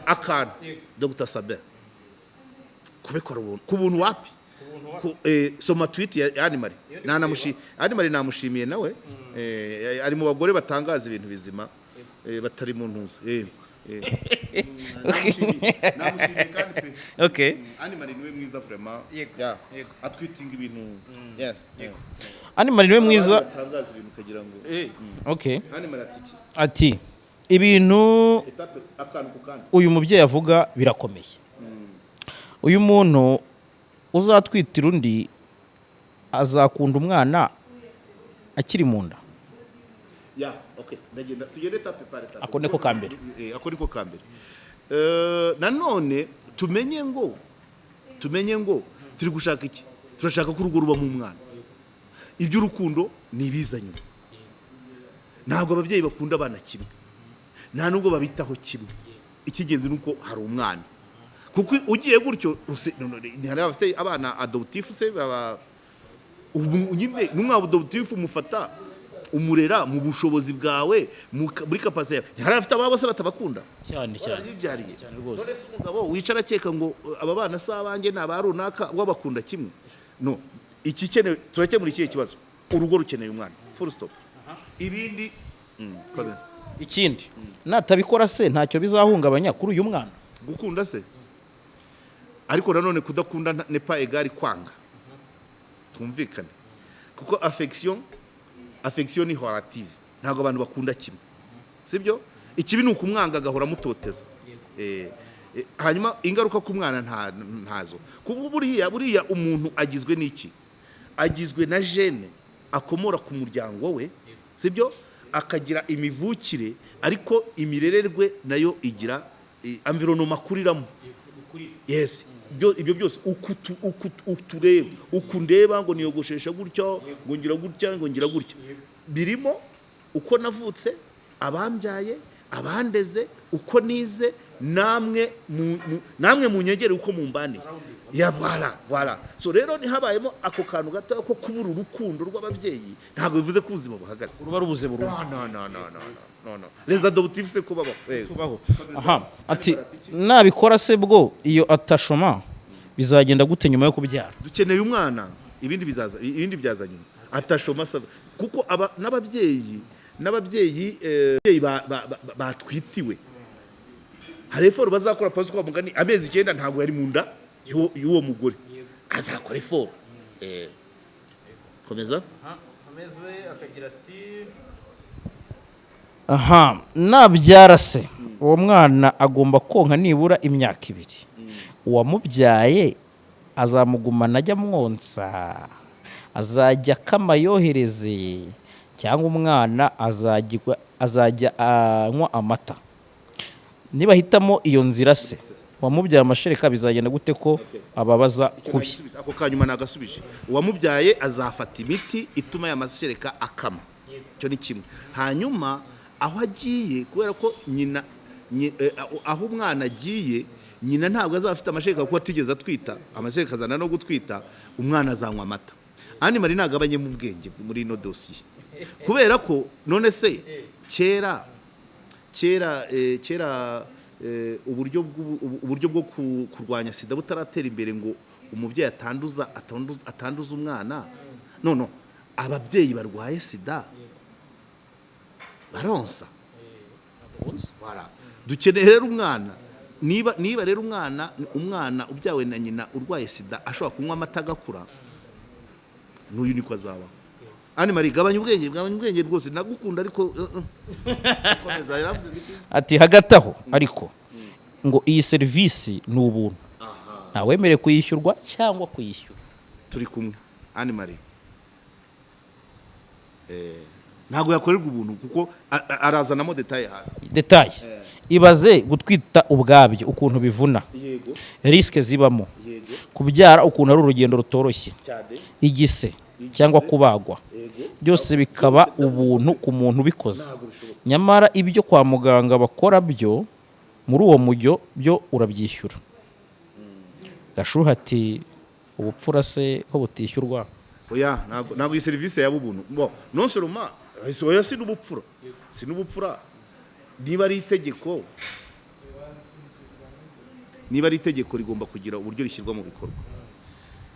akantu Dr. Sabin kubikora ku buntu wapi? Soma tweet ya Animal. Animal namushimiye nawe, ari mu bagore batangaza ibintu bizima, batari mu ntuzo. Namushimiye kandi pe. Okay. Animal niwe mwiza vraiment. Atwitinga ibintu. Yes. Animal niwe mwiza. Batangaza ibintu kugira ngo. Okay. Animal Ati ibintu akantu ku kandi uyu mubyeyi avuga birakomeye. Uyu muntu uzatwitira undi azakunda umwana akiri mu nda. Okay, tugende tape par tape. Ako niko kambere. Ako niko kambere. Nanone tumenye ngo turi gushaka iki? Turashaka ko urugo ruba mu mwana. Iby'urukundo ni ibizanye. Ntabwo ababyeyi bakunda abana kimwe, nta nubwo babitaho kimwe. Ikigenzi nuko hari umwana, kuko ugiye gutyo hari abafite abana adoptif se baba nyine n'umwana adoptif umufata umurera mu bushobozi bwawe muri capacity. Hari abafite ababo se batabakunda cyane rwose. None se umugabo wicara akeka ngo aba bana se abanjye naba runaka wabakunda kimwe? No, iki kene turakemura ikihe kibazo? Urugo rukeneye umwana, full stop. Ibindi ikindi natabikora se ntacyo bizahungabanya kuri uyu mwana. Gukunda se, ariko nanone kudakunda ne pas égal kwanga. Twumvikane, kuko affection ni relative. Ntabwo abantu bakunda kimwe, sibyo? Ikibi ni ukumwanga agahora mutoteza. Hanyuma ingaruka ku mwana ntazo. Kuko buriya umuntu agizwe n'iki? Agizwe na gene akomora ku muryango we, sibyo? Akagira imivukire, ariko imirererwe nayo igira environnement akuriramo. Yes, ibyo byose utureba ukundeba ngo niyogoshesha gutyo ngo ngira gutya birimo uko navutse, abambyaye, abandeze, uko nize, namwe munyegere uko mumbane. Ya voilà. So rero ni habayemo ako kantu gato ko kubura urukundo rw'ababyeyi, ntabwo bivuze ko ubuzima buhagaze. Uruba rubuze burundu. No. Les adoptifs se kubaho. Tubaho. Ati nabikora se bwo iyo atashoma bizagenda gute nyuma yo kubyara? Dukeneye umwana, ibindi byaza nyuma. Atashoma kuko n'ababyeyi batwitiwe. Hari effort bazakora pause kwa mugani amezi 9 ntabwo yari mu nda y'uwo mugore. Azakora effort. Komeza. Ameze akagira ati nabyara se uwo mwana agomba konka nibura imyaka 2. Uwamubyaye azamugumana ajya mwonsa, azajya kama yohereze, cyangwa umwana azajya anywa amata. Niba hitamo iyo nzira se wamubyara amashereka bizagenda gute ko ababaza kubi? Ako kanyuma nagasubije. Uwamubyaye azafata imiti ituma ya mashereka akama. Cyo ni kimwe. Hanyuma aho agiye, kubera ko nyina aho umwana agiye, nyina ntabwo azafite amashereka kuko atigeze atwita. Amashereka azana no gutwita, umwana azanywa amata. Animal nagabanye mu bwenge muri no dossier, kubera ko none se kera uburyo bwo kurwanya sida butaratera imbere ngo umubyeyi atanduza umwana. No, ababyeyi barwaye sida baronsa. Voilà. Dukeneye rero umwana, niba rero umwana ubyawe na nyina urwaye sida ashobora kunywa amata agakura, n'uyu niko azaba. Animal gabanya ubwenge rwose, nagukunda ariko komeza yaravuze biti. Ati hagataho ariko ngo iyi service ni ubuntu, ntawemere kuyishyurwa cyangwa kuyishyura. Turi kumwe Animal. ntabwo yakorerwa ubuntu kuko arazanamo detaye hasi. detaye ibaze gutwita ubwabyo ukuntu bivuna, Yego. risike zibamo, Yego. kubyara ukuntu ari urugendo rutoroshye, Cyane. igise cyangwa kubagwa, Yego. byose bikaba ubuntu ku muntu ubikoze. Ntabwo bishoboka. Nyamara ibyo kwa muganga bakora byo muri uwo mujyo byo urabyishyura. Gashuha ati ubupfura se ko butishyurwa? Oya, ntabwo iyi serivisi yaba ubuntu. Bon, non seulement oya si n'ubupfura. Si n'ubupfura. Niba ari itegeko rigomba kugira uburyo rishyirwa mu bikorwa.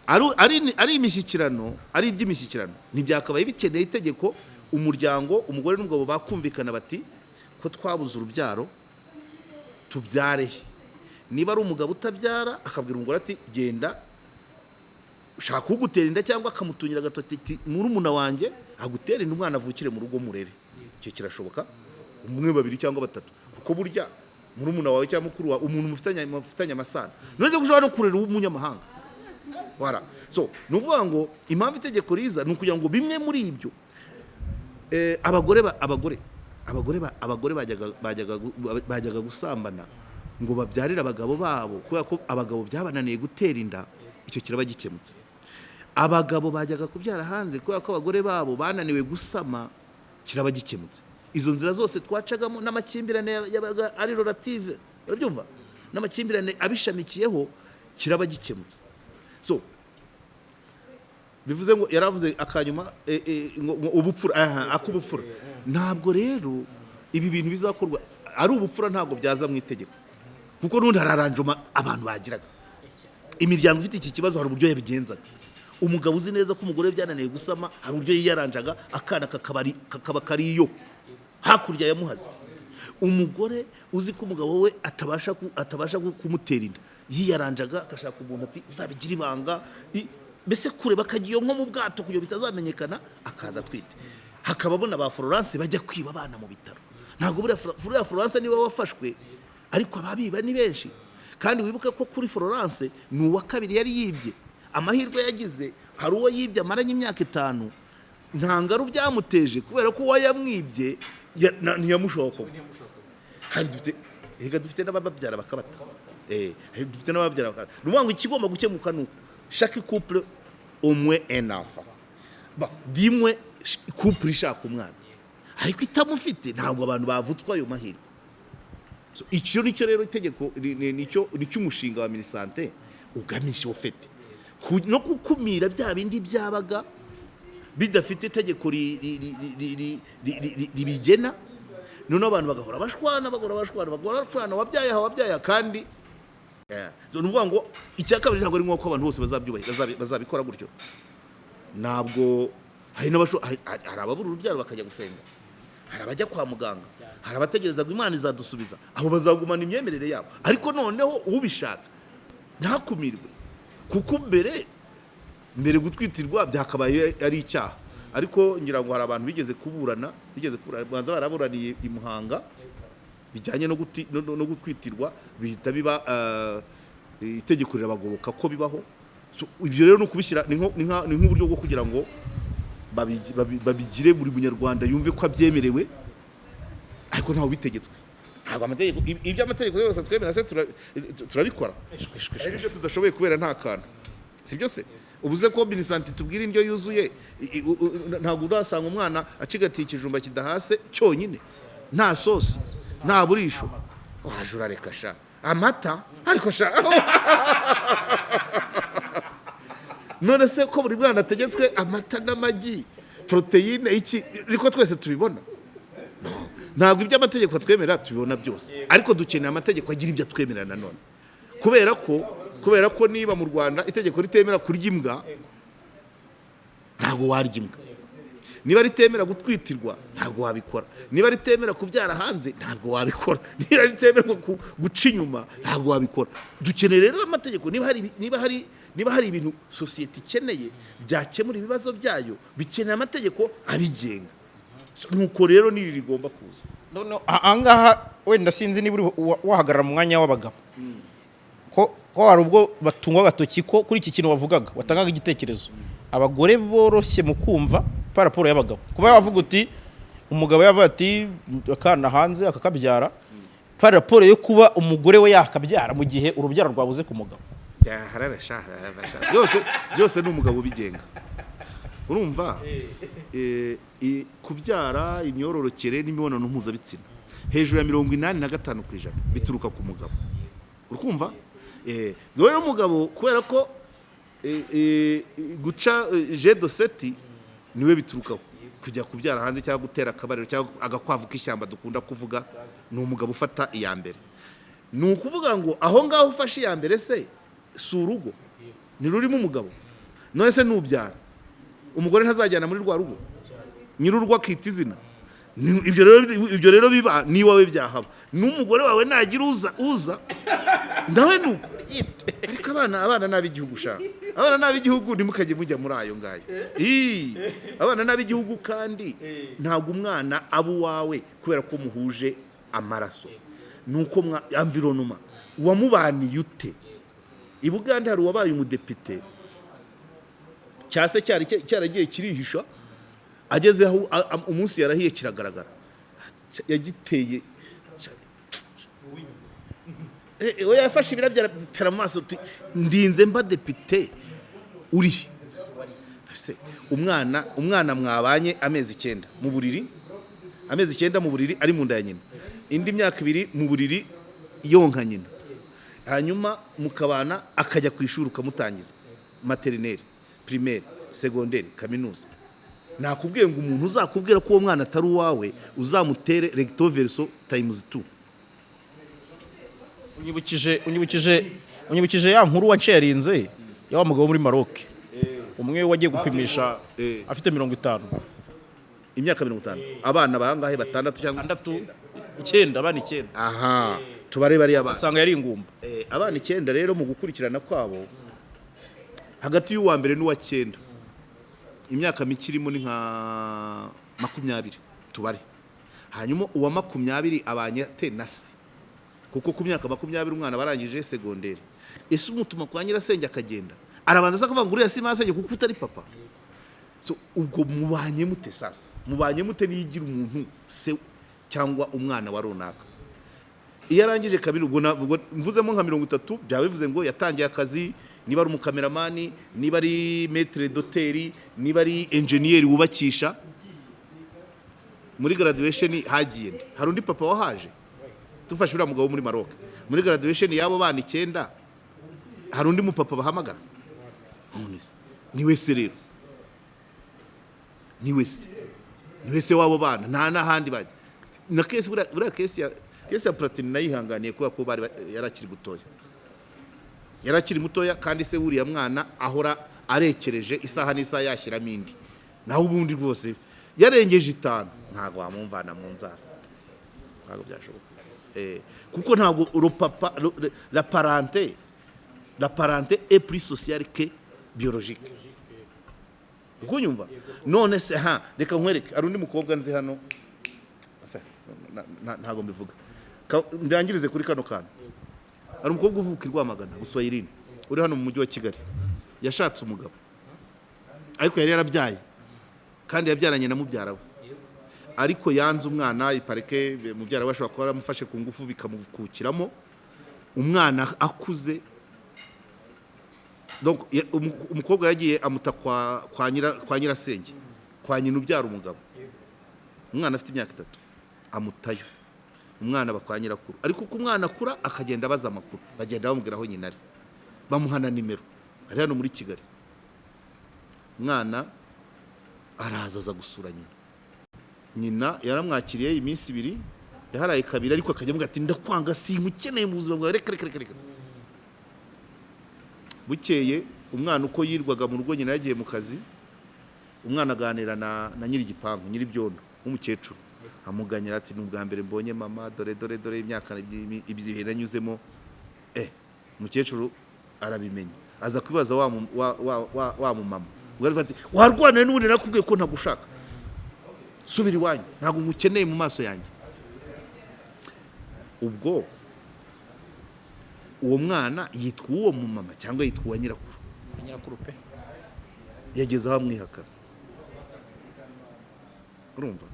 Ari imishyikirano, ari iby'imishyikirano, ntibyakabaye bikeneye itegeko. Umuryango, umugore n'umugabo bakumvikana bati ko twabuze urubyaro tubyare. Niba ari umugabo utabyara akabwira umugore ati genda ushaka kugutera inda cyangwa akamutungira agatoki ati murumuna wanjye agutera inda umwana avukire mu rugo murere. Icyo kirashoboka, umwe babiri cyangwa batatu, kuko burya murumuna wawe cyangwa mukuru wawe umuntu mufitanye amasano none gushobora no kurera umunyamahanga. Voilà. So nuvuga ngo impamvu itegeko riza ni ukugira ngo bimwe muri ibyo abagore bajyaga gusambana ngo babyarire abagabo babo kubera ko abagabo byabananiye gutera inda. Icyo kiraba gikemutse. Abagabo bajyaga kubyara hanze kubera ko abagore babo bananiwe gusama. Kiraba gikemutse. Izo nzira zose twacagamo n'amakimbirane yabaga ari relative, urabyumva, n'amakimbirane abishamikiyeho, kiraba gikemutse. So bivuze ngo yaravuze akanyuma ubupfura, akubupfura. Ntabwo rero ibi bintu bizakorwa ari ubupfura, ntabwo byaza mu itegeko, kuko n'undi hararanjuma abantu bagiraga. Imiryango ifite iki kibazo hari uburyo yabigenzaga. Umugabo uzi neza ko umugore byananiye gusama hari uburyo yiyaranjaga, akana kakaba kariyo hakurya ya Muhazi. Umugore uzi ko umugabo we atabasha kumutera inda yiyaranjaga akashaka umuntu ati uzabigira ibanga, mbese kureba akagiyo nko mu bwato kugira bitazamenyekana, akaza twite. Hakababona ba Florence bajya kwiba abana mu bitaro. Ntabwo buriya Florence niwe wafashwe, ariko ababiba ni benshi. Kandi wibuke ko kuri Florence ni uwa kabiri yari yibye. Amahirwe yagize hari uwo yibye amaranye imyaka 5, nta ngaru byamuteje kubera ko wayamwibye ntiyamushoka. Kandi dufite n'ababyara bakabata. Dufite n'ababyara bakabata. Nuvuga ngo ikigomba gukemuka nuko chaque couple au moins un enfant. Dimwe couple ishaka umwana, ariko itamufite ntabwo abantu bavutswa ayo mahirwe. So icyo nicyo rero itegeko nicyo umushinga wa Minisante uganisha ufite no gukumira bya bindi byabaga bidafite itegeko ribigena. None abantu bagahora bashwana wabyaye kandi nuvuga ngo icya kabiri ntabwo ari nk'uko abantu bose bazabikora gutyo. Ntabwo hari ababura urubyaro bakajya gusenga, hari abajya kwa muganga, hari abategereza ngo Imana izadusubiza, abo bazagumana imyemerere yabo. Ariko noneho ubishaka ntakumirwe, kuko mbere gutwitirwa byakabaye ari icyaha. Ariko ngira ngo hari abantu bigeze kuburana banza baraburaniye i Muhanga bijyanye no gutwitirwa, bihita biba itegeko rirabagoboka ko bibaho. So ibyo rero no kubishyira ni nk'uburyo bwo kugira ngo babigire buri munyarwanda yumve ko abyemerewe, ariko ntawe bitegetswe. Ntabwo amategeko ibyo amategeko yose twemera se turabikora, ariko tudashoboye kubera nta kantu, si byo se. Ubuze ko Minisante tubwira indyo yuzuye, ntabwo urasanga umwana acigatiye ikijumba kidahase cyonyine, nta sosi, nta burisho. Waje urareka sha amata, ariko sha none se ko buri mwana ategetswe amata n'amagi, proteine iki, ariko twese tubibona? Ntabwo ibyo amategeko twemera tubibona byose, ariko dukeneye amategeko agira ibyo twemera nanone, kubera ko niba mu Rwanda itegeko ritemera kurya imbwa, ntabwo warya imbwa. Niba ritemera gutwitirwa, ntabwo wabikora. Niba ritemera kubyara hanze, ntabwo wabikora. Niba ritemera guca inyuma, ntabwo wabikora. Dukeneye rero amategeko. Niba hari ibintu sosiyete ikeneye byakemura ibibazo byayo, bikeneye amategeko abigenga. Nuko rero niri rigomba kuza. Ahangaha wenda sinzi niba wahagarara mu mwanya w'abagabo, ko hari ubwo batungwa agatoki ko kuri iki kintu wavugaga, watangaga igitekerezo abagore boroshye mu kumva pa raporo y'abagabo. Kuba wavuga uti umugabo yavuga ati akana hanze akakabyara par raporo yo kuba umugore we yakabyara mu gihe urubyaro rwabuze ku mugabo byose ni umugabo ubigenga urumva kubyara imyororokere n'imibonano mpuzabitsina hejuru ya 85% bituruka ku mugabo urukumva rero umugabo kubera ko guca jedo seti niwe biturukaho kujya kubyara hanze cyangwa gutera akabariro cyangwa agakwavu k'ishyamba dukunda kuvuga ni umugabo ufata iya mbere ni ukuvuga ngo aho ngaho ufashe iya mbere se si urugo ni rurimo umugabo none se nubyara umugore ntazajyana muri rwa rugo nyir'urugo akita izina ibyo rero biba ni wowe byahaba n'umugore wawe nagira uza ndawe nuko ariko abana n'ab'igihugu shaka abana n'ab'igihugu ntimukajye mujya muri ayo ngayo abana n'ab'igihugu kandi ntabwo umwana aba uwawe kubera ko muhuje amaraso nuko environnement wamubaniye ute i Buganda hari uwabaye umudepite cyase cyaragiye kirihisha ageze aho umunsi yarahiye kiragaragara yagiteye oya yafashe ibirabya tera maso ndinze mba depite uri se umwana mwabanye amezi 9 mu buriri ari mu nda ya nyina indi myaka 2 mu buriri yonka nyina hanyuma mukabana akajya ku ishuri ukamutangiza maternelle primaire secondaire kaminuza nakubwiye ngo umuntu uzakubwira ko uwo mwana atari uwawe uzamutere recto verso times 2 unyibukije ya nkuru wancerinze yawa mugabo muri Maroc umwe wagiye gupimisha afite 50 imyaka 50 abana bahangahe batandatu cyangwa 9 abana 9 aha tubare bari abana usanga yari ingumba abana 9 rero mu gukurikirana kwabo hagati y'uwa mbere n'uwa 9 imyaka mikirimo ni nka 20 tubare hanyuma uwa 20 abanye tenase kuko ku myaka 20 umwana barangije secondaire ese umutuma kwa nyirasenge akagenda arabanza akavuga ngo uriya si masenge kuko utari papa so ubwo mubanye mute sasa mubanye mute niyigira umuntu se cyangwa umwana wa runaka iyo arangije kabiri ubwo mvuzemo nka 30 byawe bivuze ngo yatangiye akazi niba ari umukameramani niba ari maître d'hôtel niba ari engineer wubakisha muri graduation hagiye hari undi papa wahaje tufashe uriya mugabo muri Maroc muri graduation yabo bana 9 hari undi mupapa bahamagara ni wese rero ni wese wabo bana nta nahandi bajya na case buriya case ya Platini nayihanganiye kuba ko bari yarakiri mutoya kandi se buriya mwana ahora arekereje isaha n'isaha yashyiramo indi naho ubundi rwose yarengeje 5 ntago wamumvana mu nzara ntago byashoboka kuko ntago la parenté est plus sociale que biologique ukunyumva none se reka nkwereke ari undi mukobwa nzi hano ntago mbivuga ndangirize kuri kano kana ari umukobwa uvuka Rwamagana Buswayirine uri hano mu mujyi wa Kigali yashatse umugabo ariko yari yarabyaye kandi yabyaranye na mubyara we ariko yanze umwana ipareke mubyara we ashobora kuba aramufashe ku ngufu bikamukukiramo umwana akuze donc umukobwa yagiye amuta kwa nyirasenge kwa nyina ubyara umugabo umwana afite imyaka 3 amutayo umwana bakwa nyirakuru ariko ku mwana akura akagenda baza amakuru bagenda bamubwira aho nyina ari bamuhana nimero ari hano muri Kigali umwana arazaza gusura nyina yaramwakiriye iminsi 2 yaharaye kabiri ariko akajya amuga ati ndakwanga sinkukeneye mu buzima bwawe reka bukeye umwana uko yirwaga mu rugo nyina yagiye mu kazi umwana aganira na nyiri gipangu nyiri byondo umukecuru amuganyira ati n'ubwa mbere mbonye mama dore imyaka ibihe nanyuzemo umukecuru arabimenya aza kwibaza wa mama ubwo ati warwanira n'ubundi nakubwiye ko ntagushaka subira iwanyu ntabwo ngukeneye mu maso yanjye ubwo uwo mwana yitwa uwo mu mama cyangwa yitwa uwa nyirakuru pe yageze aho amwihakana urumva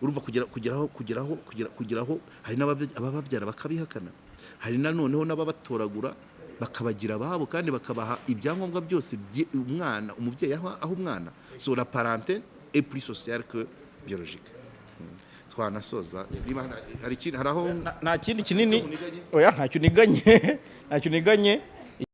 urumva kugeraho hari n'abababyara bakabihakana, hari na noneho n'ababatoragura bakabagira ababo kandi bakabaha ibyangombwa byose umwana umubyeyi aho umwana. So la parenté est plus sociale que biologique. Twanasoza niba hari aho nta kindi kinini oya ntacyo uniganye